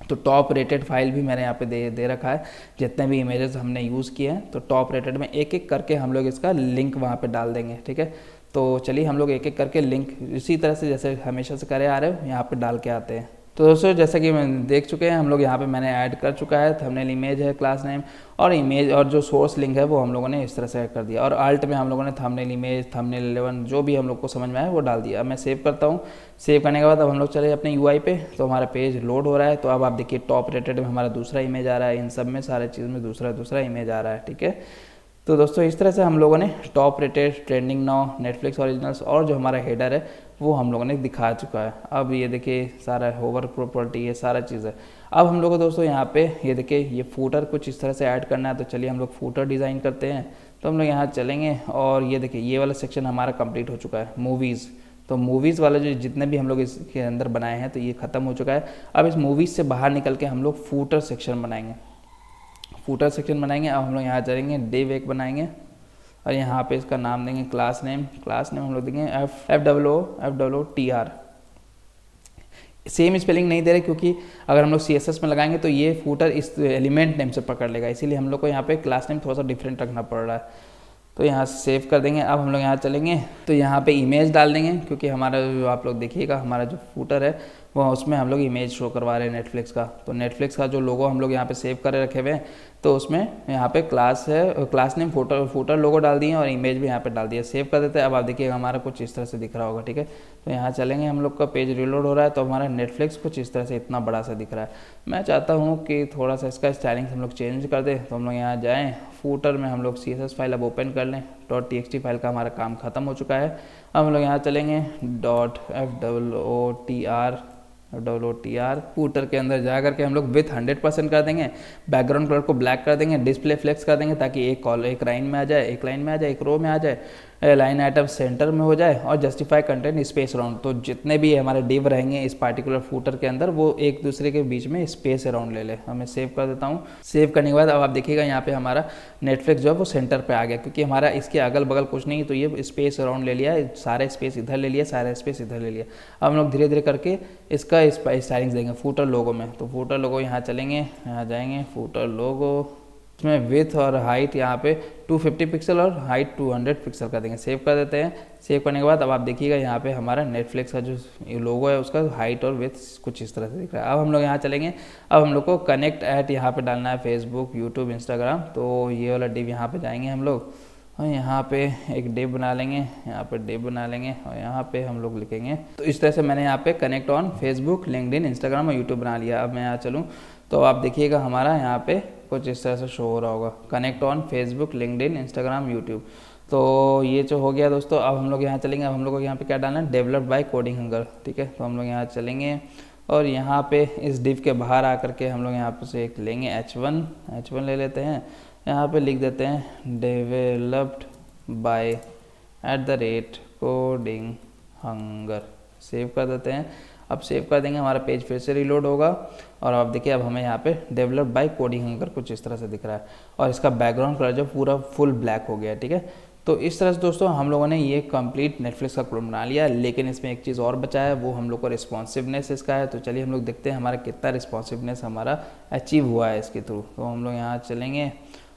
तो टॉप रेटेड फाइल भी मैंने यहाँ पे दे रखा है, जितने भी इमेजेस हमने यूज़ किए हैं। तो टॉप रेटेड में एक एक करके हम लोग इसका लिंक वहाँ पे डाल देंगे, ठीक है। तो चलिए हम लोग एक एक करके लिंक इसी तरह से जैसे हमेशा से करे आ रहे हो यहाँ पे डाल के आते हैं। तो दोस्तों जैसा कि मैं देख चुके हैं हम लोग यहाँ पे मैंने ऐड कर चुका है थंबनेल इमेज है, क्लास नेम और इमेज, और जो सोर्स लिंक है वो हम लोगों ने इस तरह से ऐड कर दिया। और अल्ट में हम लोगों ने थंबनेल इमेज, थंबनेल 11 जो भी हम लोग को समझ में आया वो डाल दिया। अब मैं सेव करता हूँ। सेव करने के बाद अब हम लोग चले अपने UI पे, तो हमारा पेज लोड हो रहा है। तो अब आप देखिए टॉप रेटेड में हमारा दूसरा इमेज आ रहा है, इन सब में सारे चीज़ में दूसरा इमेज आ रहा है, ठीक है। तो दोस्तों इस तरह से हम लोगों ने top rated, trending now, Netflix originals और जो हमारा हेडर है वो हम लोगों ने दिखा चुका है। अब ये देखिए सारा होवर प्रॉपर्टी, ये सारा चीज़ है। अब हम लोग को दोस्तों यहाँ पे ये देखिए ये फूटर कुछ इस तरह से ऐड करना है। तो चलिए हम लोग फूटर डिज़ाइन करते हैं। तो हम लोग यहाँ चलेंगे और ये देखिए ये वाला सेक्शन हमारा कंप्लीट हो चुका है, मूवीज़। तो मूवीज़ वाला जो जितने भी हम लोग इसके अंदर बनाए हैं तो ये ख़त्म हो चुका है। अब इस मूवीज़ से बाहर निकल के हम लोग फूटर सेक्शन बनाएंगे। अब हम लोग यहाँ चलेंगे, डिव एक बनाएंगे और यहाँ पे इसका नाम देंगे क्लास नेम हम लोग देंगे FOOTR। सेम स्पेलिंग नहीं दे रहे, क्योंकि अगर हम लोग CSS में लगाएंगे तो ये फूटर इस एलिमेंट नेम से पकड़ लेगा, इसीलिए हम लोग को यहाँ पे क्लास नेम थोड़ा सा डिफरेंट रखना पड़ रहा है। तो यहाँ से सेव कर देंगे। अब हम लोग यहाँ चलेंगे तो यहाँ पे इमेज डाल देंगे, क्योंकि हमारा जो आप लोग देखिएगा हमारा जो फूटर है वो उसमें हम लोग इमेज शो करवा रहे हैं नेटफ्लिक्स का। तो नेटफ्लिक्स का जो लोगो हम लोग यहाँ पे सेव कर रखे हुए हैं, तो उसमें यहाँ पे क्लास है, क्लास नेम फूटर लोगो डाल दिए और इमेज भी यहाँ पे डाल दिया। सेव कर देते हैं। अब आप देखिएगा हमारा कुछ इस तरह से दिख रहा होगा, ठीक है। तो यहाँ चलेंगे, हम लोग का पेज रिलोड हो रहा है, तो हमारा नेटफ्लिक्स कुछ इस तरह से इतना बड़ा सा दिख रहा है। मैं चाहता हूँ कि थोड़ा सा इसका स्टाइलिंग हम लोग चेंज कर दें। तो हम लोग यहाँ जाएँ, फूटर में हम लोग CSS फाइल अब ओपन कर लें। .txt फाइल का हमारा काम खत्म हो चुका है। अब हम लोग यहाँ चलेंगे .FOOTR फूटर के अंदर जा करके हम लोग विथ 100% कर देंगे, बैकग्राउंड कलर को ब्लैक कर देंगे, डिस्प्ले फ्लेक्स कर देंगे ताकि एक लाइन में आ जाए, एक रो में आ जाए, लाइन आइटम सेंटर में हो जाए, और जस्टिफाई कंटेंट स्पेस अराउंड। तो जितने भी हमारे डिव रहेंगे इस पार्टिकुलर फूटर के अंदर वो एक दूसरे के बीच में स्पेस अराउंड ले ले। मैं सेव कर देता हूँ। सेव करने के बाद अब आप देखिएगा यहाँ पे हमारा नेटफ्लिक्स जो है वो सेंटर पे आ गया, क्योंकि हमारा इसके अगल बगल कुछ नहीं, तो ये स्पेस अराउंड ले लिया, सारे स्पेस इधर ले लिया, सारा स्पेस इधर ले लिया। अब हम लोग धीरे धीरे करके इसका स्टाइलिंग्स देंगे फूटर लोगो में। तो फूटर लोगो यहाँ चलेंगे, यहाँ जाएंगे, फूटर लोगो, इसमें विथ और हाइट यहाँ पे 250 पिक्सल और हाइट 200 पिक्सल कर देंगे। सेव कर देते हैं। सेव करने के बाद अब आप देखिएगा यहाँ पे हमारा नेटफ्लिक्स का जो लोगो है उसका हाइट और विथ कुछ इस तरह से दिख रहा है। अब हम लोग यहाँ चलेंगे। अब हम लोग को कनेक्ट ऐट यहाँ पे डालना है, फेसबुक, यूट्यूब, इंस्टाग्राम। तो ये वाला डिव यहाँ पे जाएंगे हम लोग, और यहाँ पे एक डिव बना लेंगे, यहाँ पे डिव बना लेंगे, और यहाँ पे हम लोग लिखेंगे। तो इस तरह से मैंने यहाँ पे connect on Facebook, LinkedIn, Instagram और यूट्यूब बना लिया। अब मैं यहाँ चलूँ तो आप देखिएगा हमारा यहाँ पे कुछ इस तरह से शो हो रहा होगा, connect on Facebook, LinkedIn, Instagram, YouTube. तो ये जो हो गया दोस्तों। अब हम लोग यहाँ चलेंगे। अब हम लोग को यहाँ पे क्या डालना है, डेवलप्ड बाय कोडिंग हंगर, ठीक है। तो हम लोग यहाँ चलेंगे और यहाँ पे इस डिव के बाहर आकर के हम लोग यहाँ पे से एक लेंगे H1 ले लेते हैं। यहाँ पे लिख देते हैं developed by @coding hunger. Save कर देते हैं। अब सेव कर देंगे, हमारा पेज फिर से रिलोड होगा, और आप देखिए अब हमें यहाँ पे डेवलप्ड बाय कोडिंग हंगर कुछ इस तरह से दिख रहा है, और इसका बैकग्राउंड कलर जो पूरा फुल ब्लैक हो गया, ठीक है। तो इस तरह से दोस्तों हम लोगों ने ये कंप्लीट नेटफ्लिक्स का क्लोन बना लिया, लेकिन इसमें एक चीज़ और बचा है, वो हम लोग को रिस्पॉन्सिवनेस इसका है। तो चलिए हम लोग देखते हैं हमारा कितना रिस्पॉन्सिवनेस हमारा अचीव हुआ है इसके थ्रू। तो हम लोग यहाँ चलेंगे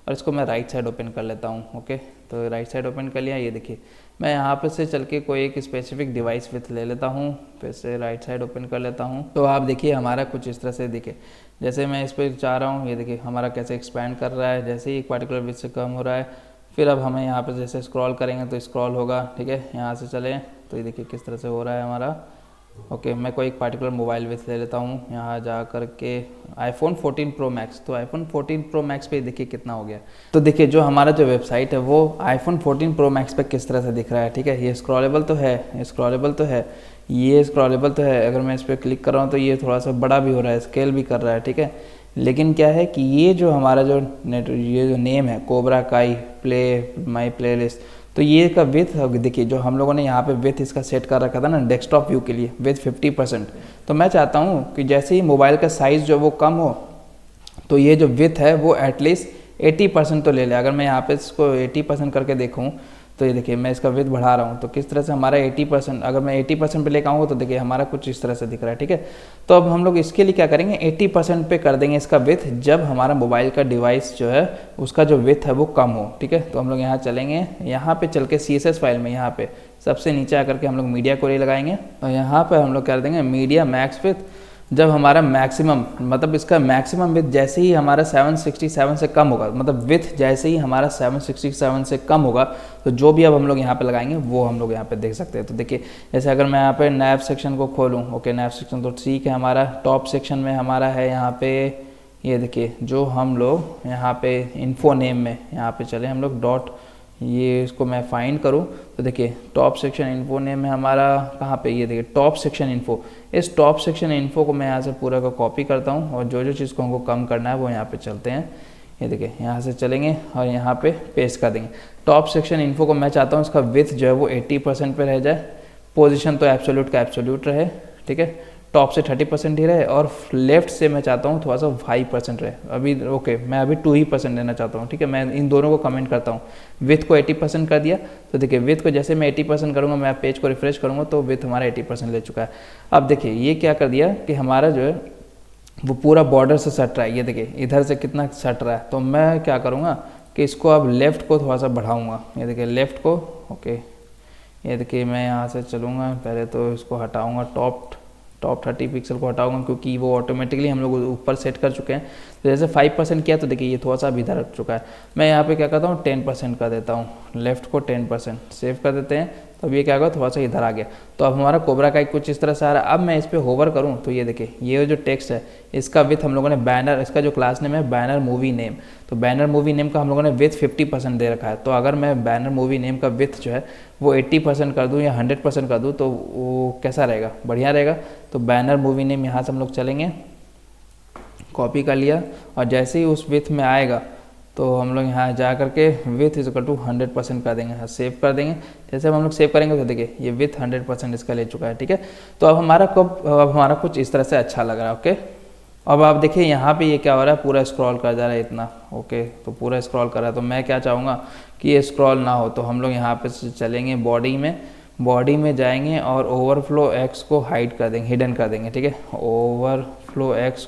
और इसको मैं राइट साइड ओपन कर लेता हूँ। ओके, तो राइट साइड ओपन कर लिया। ये देखिए मैं यहाँ पे से चल के कोई एक स्पेसिफिक डिवाइस विथ ले लेता हूँ, फिर से राइट साइड ओपन कर लेता हूँ। तो आप देखिए हमारा कुछ इस तरह से दिखे, जैसे मैं इस पर चाह रहा हूँ, ये देखिए हमारा कैसे एक्सपैंड कर रहा है, जैसे ही एक पार्टिकुलर विथ से कम हो रहा है। फिर अब हमें यहाँ पे जैसे स्क्रॉल करेंगे तो स्क्रॉल होगा, ठीक है। यहाँ से चलें तो ये देखिए किस तरह से हो रहा है हमारा। ओके, मैं कोई एक पार्टिकुलर मोबाइल विथ ले लेता हूँ, यहाँ जा कर के iPhone 14 Pro Max। तो iPhone 14 Pro Max पे देखिए कितना हो गया। तो देखिए जो हमारा जो वेबसाइट है वो iPhone 14 Pro Max पे किस तरह से दिख रहा है, ठीक है। ये स्क्रॉलेबल तो है, ये स्क्रॉलेबल तो है। अगर मैं इस पर क्लिक कर रहा हूँ तो ये थोड़ा सा बड़ा भी हो रहा है, स्केल भी कर रहा है, ठीक है। लेकिन क्या है कि ये जो हमारा जो ये जो नेम है कोबरा काई माई प्लेलिस्ट, तो ये का विथ देखिए जो हम लोगों ने यहाँ पे विथ इसका सेट कर रखा था ना डेस्कटॉप व्यू के लिए विथ 50%। तो मैं चाहता हूँ कि जैसे ही मोबाइल का साइज़ जो वो कम हो तो ये जो विथ है वो एटलीस्ट 80% तो ले ले। अगर मैं यहाँ पे इसको 80% करके देखूँ तो ये देखिए मैं इसका विथ बढ़ा रहा हूँ, तो किस तरह से हमारा 80%, अगर मैं 80% पे लेकर आऊँगा तो देखिए हमारा कुछ इस तरह से दिख रहा है, ठीक है। तो अब हम लोग इसके लिए क्या करेंगे, 80% पे कर देंगे इसका विथ, जब हमारा मोबाइल का डिवाइस जो है उसका जो विथ है वो कम हो, ठीक है। तो हम लोग यहाँ चलेंगे, यहाँ पे चल के CSS फाइल में यहाँ पे सबसे नीचे आकर के हम लोग मीडिया क्वेरी लगाएंगे, और यहाँ पे हम लोग कर देंगे मीडिया मैक्स विथ। जब हमारा मैक्सिमम मतलब इसका मैक्सिमम विथ जैसे ही हमारा 767 से कम होगा, मतलब विथ जैसे ही हमारा 767 से कम होगा, तो जो भी अब हम लोग यहाँ पे लगाएंगे वो हम लोग यहाँ पे देख सकते हैं। तो देखिए जैसे अगर मैं यहाँ पे नैव सेक्शन को खोलूँ, ओके नैव सेक्शन तो ठीक है, हमारा टॉप सेक्शन में हमारा है यहाँ पे, ये देखिए जो हम लोग यहाँ पे इन्फो नेम में यहाँ पे चले हम लोग डॉट, ये इसको मैं फाइंड करूँ तो देखिए टॉप सेक्शन इन्फो नेम है हमारा कहाँ पे, ये देखिए टॉप सेक्शन इन्फो। इस टॉप सेक्शन इन्फो को मैं यहाँ से पूरा का कॉपी करता हूँ, और जो जो चीज़ को हमको कम करना है वो यहाँ पे चलते हैं। ये देखिए यहाँ से चलेंगे और यहाँ पे पेस्ट कर देंगे। टॉप सेक्शन इन्फो को मैं चाहता हूँ इसका विथ जो है वो 80% पे रह जाए, पोजीशन तो एब्सोल्यूट का एब्सोल्यूट रहे, ठीक है। टॉप से 30% ही रहे, और लेफ्ट से मैं चाहता हूँ थोड़ा सा 5% रहे। अभी ओके, मैं अभी 2% लेना चाहता हूँ, ठीक है। मैं इन दोनों को कमेंट करता हूँ। विथ को 80% कर दिया, तो देखिए विथ को जैसे मैं 80% करूँगा, मैं पेज को रिफ्रेश करूँगा तो विथ हमारा 80% ले चुका है। अब देखिए ये क्या कर दिया कि हमारा जो है वो पूरा बॉर्डर से सट रहा है। ये देखिए इधर से कितना सट रहा है, तो मैं क्या करूँगा कि इसको अब लेफ़्ट को थोड़ा सा बढ़ाऊँगा। ये देखिए लेफ़्ट को, ओके, ये देखिए मैं यहाँ से चलूँगा, पहले तो इसको हटाऊँगा, टॉप 30 पिक्सल को हटाऊंगा, क्योंकि वो ऑटोमेटिकली हम लोग ऊपर सेट कर चुके हैं। तो जैसे 5% किया तो देखिए ये थोड़ा सा इधर रख चुका है। मैं यहाँ पे क्या करता हूँ 10% कर देता हूँ, लेफ़्ट को 10% सेव कर देते हैं। तो अब ये क्या होगा, थोड़ा सा इधर आ गया। तो अब हमारा कोबरा का कुछ इस तरह से आ रहा है। अब मैं इस पर होवर करूँ तो ये देखिए ये जो टेक्स्ट है इसका विथ हम लोगों ने बैनर, इसका जो क्लास नेम है बैनर मूवी नेम, तो बैनर मूवी नेम का हम लोगों ने विथ 50% दे रखा है। तो अगर मैं बैनर मूवी नेम का विथ जो है वो 80% कर दूँ या 100% कर दूँ तो वो कैसा रहेगा, बढ़िया रहेगा। तो बैनर मूवी नेम यहाँ से हम लोग चलेंगे, कॉपी कर लिया, और जैसे ही उस विथ में आएगा तो हम लोग यहाँ जा करके विथ इज इक्वल टू 100% कर देंगे, हाँ सेव कर देंगे। जैसे हम लोग सेव करेंगे तो देखिए ये विथ 100% इसका ले चुका है, ठीक है। तो अब हमारा कुछ इस तरह से अच्छा लग रहा है, ओके। अब आप देखिए यहाँ पे ये क्या हो रहा है, पूरा स्क्रॉल कर जा रहा है इतना, ओके, तो पूरा स्क्रॉल कर रहा है। तो मैं क्या चाहूँगा कि ये स्क्रॉल ना हो, तो हम लोग यहाँ पे चलेंगे बॉडी में जाएंगे और ओवरफ्लो एक्स को हाइड कर देंगे, हिडन कर देंगे, ठीक है। ओवरफ्लो एक्स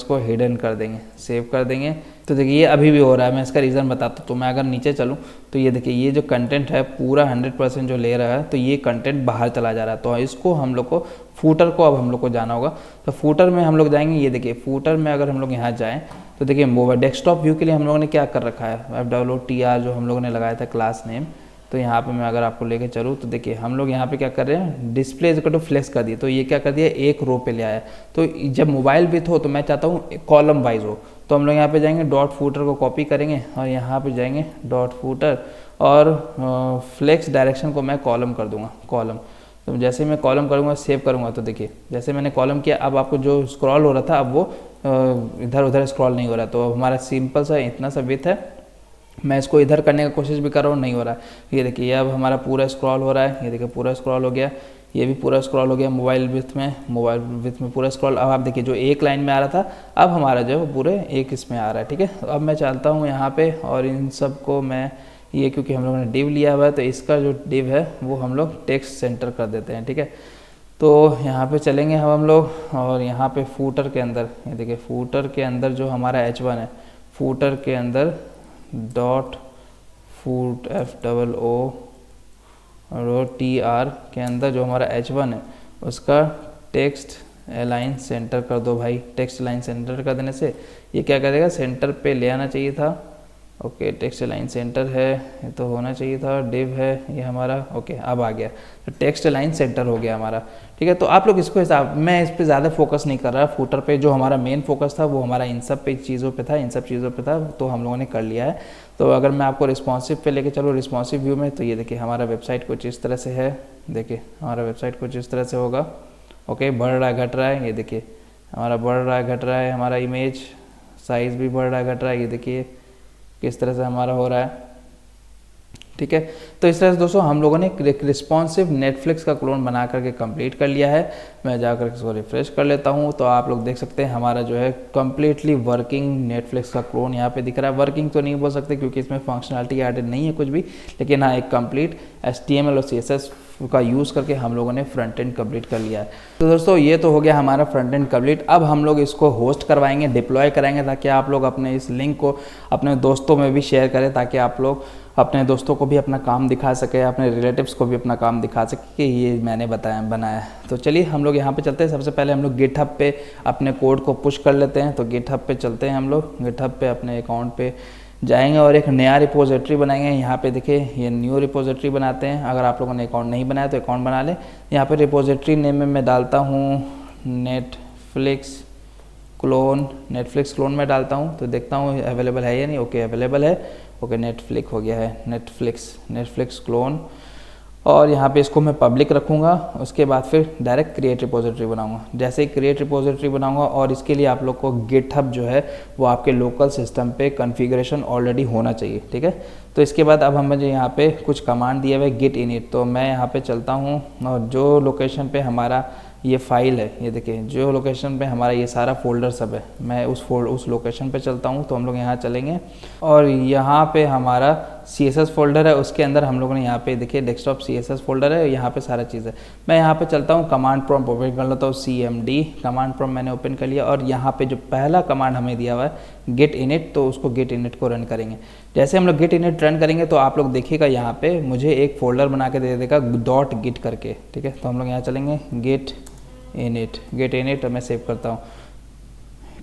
को हिडन कर देंगे, सेव कर देंगे। तो देखिए ये अभी भी हो रहा है, मैं इसका रीज़न बताता हूँ। तो मैं अगर नीचे चलूँ तो ये देखिए ये जो कंटेंट है पूरा 100% जो ले रहा है, तो ये कंटेंट बाहर चला जा रहा है। तो इसको हम लोग को फूटर को अब हम लोग को जाना होगा। तो फूटर में हम लोग जाएंगे, ये देखिए फूटर में अगर हम लोग यहाँ जाएँ तो देखिए मोबाइल डेस्कटॉप व्यू के लिए हम लोगों ने क्या कर रखा है, FWTR जो हम लोगों ने लगाया था क्लास नेम। तो यहाँ पे मैं अगर आपको लेके चलूँ तो देखिए हम लोग यहाँ पे क्या कर रहे हैं, डिस्प्ले इक्वल टू फ्लेक्स कर दिए। तो ये क्या कर दिया, एक रो पे ले आया। तो जब मोबाइल विथ हो तो मैं चाहता हूँ कॉलम वाइज हो, तो हम लोग यहाँ पे जाएंगे, डॉट फूटर को कॉपी करेंगे और यहाँ पे जाएंगे डॉट फूटर, और फ्लेक्स डायरेक्शन को मैं कॉलम कर दूंगा, कॉलम। तो जैसे मैं कॉलम करूँगा, सेव करूँगा, तो देखिए जैसे मैंने कॉलम किया, अब आपको जो स्क्रॉल हो रहा था अब वो इधर उधर स्क्रॉल नहीं हो रहा। तो अब हमारा सिंपल सा इतना सा विथ है। मैं इसको इधर करने का कोशिश भी कर रहा हूँ, नहीं हो रहा है। ये देखिए अब हमारा पूरा स्क्रॉल हो रहा है, ये देखिए पूरा स्क्रॉल हो गया, ये भी पूरा स्क्रॉल हो गया मोबाइल विथ में पूरा स्क्रॉल। अब आप देखिए जो एक लाइन में आ रहा था अब हमारा जो है वो पूरे एक इसमें आ रहा है, ठीक है। अब मैं चाहता हूँ यहाँ पे, और इन सब को मैं ये, क्योंकि हम लोगों ने डिव लिया हुआ है तो इसका जो डिव है वो हम लोग टेक्स्ट सेंटर कर देते हैं, ठीक है। तो यहाँ पे चलेंगे हम लोग, और यहाँ पे फूटर के अंदर, ये देखिए फूटर के अंदर जो हमारा H1 है, फूटर के अंदर डॉट फूट FOOTR के अंदर जो हमारा H1 है उसका टेक्स्ट अलाइन सेंटर कर दो भाई। टेक्स्ट अलाइन सेंटर कर देने से ये क्या करेगा, सेंटर पे ले आना चाहिए था, ओके। टेक्स्ट अलाइन सेंटर है, ये तो होना चाहिए था, डिव है ये हमारा, ओके अब आ गया। तो टेक्स्ट अलाइन सेंटर हो गया हमारा, ठीक है। तो आप लोग इसको हिसाब, मैं इस पर ज़्यादा फोकस नहीं कर रहा, फूटर पे जो हमारा मेन फोकस था वो हमारा इन सब चीज़ों पे था, तो हम लोगों ने कर लिया है। तो अगर मैं आपको रिस्पॉन्सिव पे लेके चलूँ, रिस्पॉन्सिव व्यू में, तो ये देखिए हमारा वेबसाइट कुछ इस तरह से है, देखिए हमारा वेबसाइट कुछ इस तरह से होगा, ओके। बढ़ रहा है घट रहा है, ये देखिए हमारा बढ़ रहा है घट रहा है, हमारा इमेज साइज़ भी बढ़ रहा है घट रहा है, ये देखिए किस तरह से हमारा हो रहा है, ठीक है। तो इस तरह से दोस्तों हम लोगों ने एक रिस्पॉन्सिव नेटफ्लिक्स का क्लोन बना करके कंप्लीट कर लिया है। मैं जाकर इसको रिफ्रेश कर लेता हूँ, तो आप लोग देख सकते हैं हमारा जो है कम्प्लीटली वर्किंग नेटफ्लिक्स का क्लोन यहाँ पे दिख रहा है। वर्किंग तो नहीं बोल सकते क्योंकि इसमें फंक्शनलिटी एडेड नहीं है कुछ भी, लेकिन हाँ एक कंप्लीट HTML और CSS का यूज़ करके हम लोगों ने फ्रंट एंड कंप्लीट कर लिया है। तो दोस्तों ये तो हो गया हमारा फ्रंट एंड कंप्लीट। अब हम लोग इसको होस्ट करवाएंगे, डिप्लॉय कराएंगे, ताकि आप लोग अपने इस लिंक को अपने दोस्तों में भी शेयर करें, ताकि आप लोग अपने दोस्तों को भी अपना काम दिखा सके, अपने रिलेटिव्स को भी अपना काम दिखा सके कि ये मैंने बनाया। तो चलिए हम लोग यहाँ पे चलते हैं। सबसे पहले हम लोग गिटहब पे अपने कोड को पुश कर लेते हैं। तो गिटहब पे चलते हैं हम लोग, गिटहब पे अपने अकाउंट पे जाएंगे और एक नया रिपोजिटरी बनाएंगे। यहाँ पे देखिए ये न्यू रिपोजिटरी बनाते हैं। अगर आप लोगों ने अकाउंट नहीं बनाया तो अकाउंट बना लें। यहाँ पे रिपोजिटरी नेम में मैं डालता हूँ नेटफ्लिक्स क्लोन में डालता हूँ, तो देखता हूँ अवेलेबल है या नहीं। ओके अवेलेबल है, ओके नेटफ्लिक्स हो गया है, नेटफ्लिक्स क्लोन। और यहाँ पे इसको मैं पब्लिक रखूँगा। उसके बाद फिर डायरेक्ट क्रिएट रिपोजिटरी बनाऊँगा। जैसे ही क्रिएट रिपोजिटरी बनाऊँगा, और इसके लिए आप लोग को गिटहब जो है वो आपके लोकल सिस्टम पे कॉन्फ़िगरेशन ऑलरेडी होना चाहिए, ठीक है। तो इसके बाद अब हमें यहाँ पे कुछ कमांड दिया हुआ है गिट इनिट, तो मैं यहाँ पे चलता हूँ और जो लोकेशन पे हमारा ये फाइल है, ये देखिए जो लोकेशन पे हमारा ये सारा फोल्डर सब है, मैं उस लोकेशन पे चलता हूँ। तो हम लोग यहाँ चलेंगे और यहाँ पे हमारा CSS फोल्डर है, उसके अंदर हम लोगों ने यहाँ पे देखिए डेस्कटॉप CSS फोल्डर है, यहाँ पे सारा चीज़ है। मैं यहाँ पे चलता हूँ, कमांड प्रॉम्प्ट ओपन कर लेता हूँ, CMD कमांड प्रॉम्प्ट मैंने ओपन कर लिया और यहाँ पे जो पहला कमांड हमें दिया हुआ है गेट इनिट, तो उसको गेट इनिट को रन करेंगे। जैसे हम लोग गेट इनिट रन करेंगे तो आप लोग देखिएगा यहाँ पे मुझे एक फोल्डर बना के दे देगा .git करके, ठीक है। तो हम लोग यहाँ चलेंगे गेट इनिट मैं सेव करता हूँ,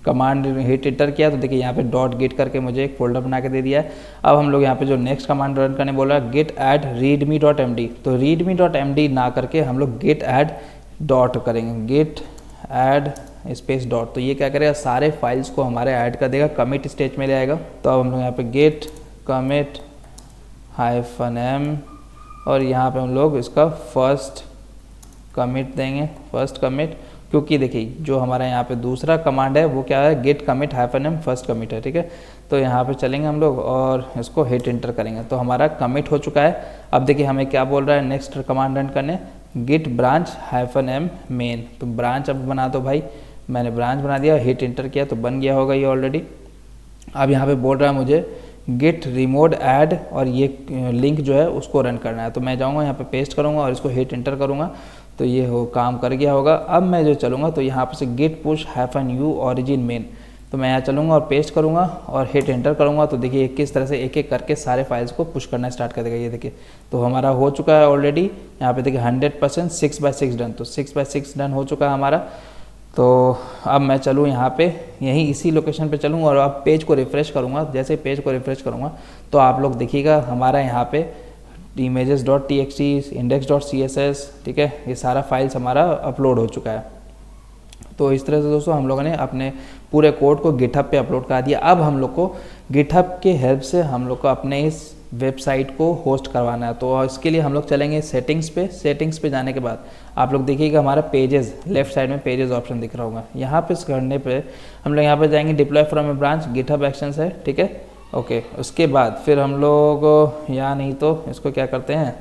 कमांड हिट एंटर किया तो देखिए यहाँ पे .git करके मुझे एक फोल्डर बना के दे दिया है। अब हम लोग यहाँ पे जो नेक्स्ट कमांड रन करने बोला है git add readme.md, तो readme.md ना करके हम लोग git add डॉट करेंगे, git add स्पेस डॉट। तो ये क्या करेगा, सारे फाइल्स को हमारे ऐड कर देगा, कमिट स्टेज में ले आएगा। तो अब हम लोग यहाँ पे गेट कमिट -m और यहाँ पे हम लोग इसका फर्स्ट कमिट देंगे, फर्स्ट कमिट, क्योंकि देखिए जो हमारा यहाँ पे दूसरा कमांड है वो क्या है, git commit -m first commit है, ठीक है। तो यहाँ पे चलेंगे हम लोग और इसको हिट एंटर करेंगे तो हमारा कमिट हो चुका है। अब देखिए हमें क्या बोल रहा है नेक्स्ट कमांड रन करने, गिट ब्रांच -m मेन, तो ब्रांच अब बना दो भाई, मैंने ब्रांच बना दिया, हिट एंटर किया तो बन गया होगा ये ऑलरेडी। अब यहाँ पे बोल रहा है मुझे गिट रिमोट ऐड और ये लिंक जो है उसको रन करना है, तो मैं जाऊँगा यहाँ पे पेस्ट करूँगा और इसको हिट एंटर करूँगा तो ये हो काम कर गया होगा। अब मैं जो चलूँगा तो यहाँ पे से git push -u origin main, तो मैं यहाँ चलूँगा और पेस्ट करूँगा और हिट एंटर करूँगा तो देखिए किस तरह से एक एक करके सारे फाइल्स को पुश करना स्टार्ट कर देगा। ये देखिए तो हमारा हो चुका है ऑलरेडी, यहाँ पे देखिए 100% 6/6 डन, तो 6/6 डन हो चुका है हमारा। तो अब मैं चलूँ यहाँ पे यहीं इसी लोकेशन पे चलूँ और अब पेज को रिफ़्रेश करूँगा। जैसे पेज को रिफ़्रेश करूँगा तो आप लोग देखिएगा हमारा यहाँ पे images.txt index.css, ठीक है, ये सारा फाइल्स हमारा अपलोड हो चुका है। तो इस तरह से दोस्तों हम लोगों ने अपने पूरे कोड को गिटहब पे अपलोड कर दिया। अब हम लोग को गिटहब के हेल्प से हम लोग को अपने इस वेबसाइट को होस्ट करवाना है। तो इसके लिए हम लोग चलेंगे सेटिंग्स पे। सेटिंग्स पे जाने के बाद आप लोग देखिएगा हमारा पेजेस, लेफ्ट साइड में पेजेस ऑप्शन दिख रहा होगा, यहाँ पे करने पे हम लोग यहाँ पे जाएंगे deploy from A branch, GitHub actions है, ठीक है, ओके। उसके बाद फिर हम लोग या नहीं तो इसको क्या करते हैं,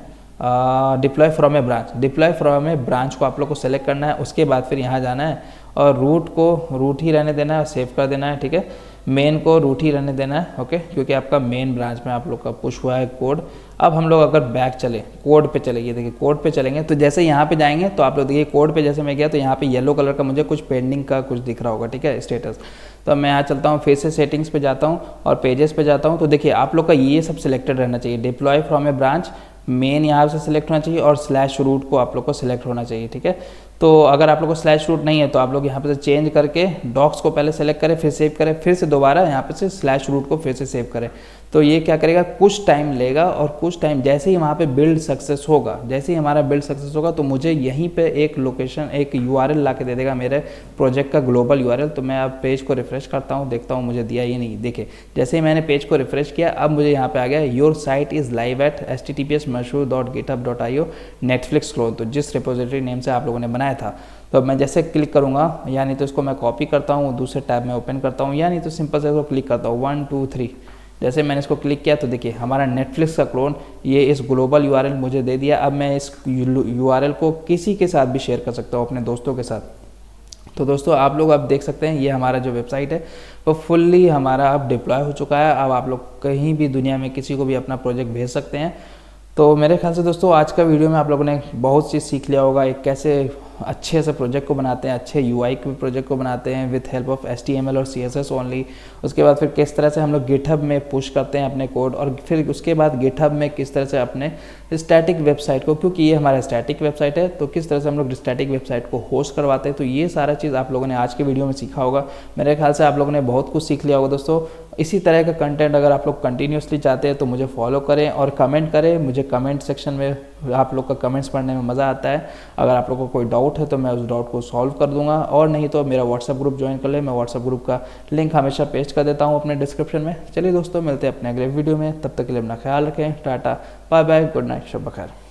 deploy from A branch, deploy from A branch को आप लोग को सेलेक्ट करना है। उसके बाद फिर यहाँ जाना है और रूट को रूट ही रहने देना है, सेव कर देना है, ठीक है। मेन को रूट ही रहने देना है, ओके, क्योंकि आपका मेन ब्रांच में आप लोग का पुश हुआ है कोड। अब हम लोग अगर बैक चले, कोड पे चलेंगे, देखिए कोड पे चलेंगे तो जैसे यहाँ पे जाएंगे तो आप लोग देखिए कोड पे जैसे मैं गया तो यहाँ पे येलो कलर का मुझे कुछ पेंडिंग का कुछ दिख रहा होगा, ठीक है, स्टेटस। तो मैं यहाँ चलता हूँ, फिर से सेटिंग्स पे जाता हूँ और पेजेस पे जाता हूँ। तो देखिए आप लोग का ये सब सिलेक्टेड रहना चाहिए, deploy from A branch, main यहाँ से सिलेक्ट होना चाहिए और स्लैश रूट को आप लोग को सिलेक्ट होना चाहिए, ठीक है। तो अगर आप लोग को स्लैश रूट नहीं है तो आप लोग यहाँ पे से चेंज करके डॉक्स को पहले सेलेक्ट करें, फिर सेव करें, फिर से दोबारा यहाँ पे से स्लैश रूट को फिर से सेव करें। तो ये क्या करेगा, कुछ टाइम लेगा और कुछ टाइम जैसे ही वहाँ पे बिल्ड सक्सेस होगा, जैसे ही हमारा बिल्ड सक्सेस होगा तो मुझे यहीं पे एक लोकेशन, एक URL ला के दे देगा मेरे प्रोजेक्ट का ग्लोबल URL। तो मैं अब पेज को रिफ्रेश करता हूँ, देखता हूँ मुझे दिया ये नहीं। देखिए जैसे ही मैंने पेज को रिफ्रेश किया अब मुझे यहाँ पे आ गया your site is live at https://mashroor.github.io Netflix clone, तो जिस रिपोजिटरी नेम से आप लोगों ने बनाया था। तो मैं जैसे क्लिक करूँगा या नहीं तो इसको मैं कॉपी करता हूँ, दूसरे टैब में ओपन करता हूँ, या नहीं तो सिंपल से इसको क्लिक करता हूँ 1 2 3। जैसे मैंने इसको क्लिक किया तो देखिए हमारा नेटफ्लिक्स का क्लोन ये इस ग्लोबल URL मुझे दे दिया। अब मैं इस URL को किसी के साथ भी शेयर कर सकता हूँ, अपने दोस्तों के साथ। तो दोस्तों आप लोग अब देख सकते हैं ये हमारा जो वेबसाइट है वो फुल्ली हमारा अब डिप्लॉय हो चुका है। अब आप लोग कहीं भी दुनिया में किसी को भी अपना प्रोजेक्ट भेज सकते हैं। तो मेरे ख्याल से दोस्तों आज का वीडियो में आप लोगों ने बहुत चीज़ सीख लिया होगा, एक कैसे अच्छे से प्रोजेक्ट को बनाते हैं, अच्छे UI के प्रोजेक्ट को बनाते हैं विथ हेल्प ऑफ HTML और CSS ओनली। उसके बाद फिर किस तरह से हम लोग गिटहब में पुश करते हैं अपने कोड, और फिर उसके बाद गिटहब में किस तरह से अपने स्टैटिक वेबसाइट को, क्योंकि ये हमारा स्टैटिक वेबसाइट है, तो किस तरह से हम लोग स्टैटिक वेबसाइट को होस्ट करवाते हैं। तो ये सारा चीज़ आप लोगों ने आज के वीडियो में सीखा होगा। मेरे ख्याल से आप लोगों ने बहुत कुछ सीख लिया होगा दोस्तों। इसी तरह का कंटेंट अगर आप लोग कंटिन्यूसली चाहते हैं तो मुझे फॉलो करें और कमेंट करें। मुझे कमेंट सेक्शन में आप लोग का कमेंट्स पढ़ने में मज़ा आता है। अगर आप लोग को कोई डाउट है तो मैं उस डाउट को सॉल्व कर दूंगा, और नहीं तो मेरा व्हाट्सएप ग्रुप ज्वाइन कर ले। मैं व्हाट्सएप ग्रुप का लिंक हमेशा पेस्ट कर देता हूँ अपने डिस्क्रिप्शन में। चलिए दोस्तों मिलते हैं अपने अगले वीडियो में, तब तक के लिए अपना ख्याल रखें। Tata bye bye, good night, शब बखैर।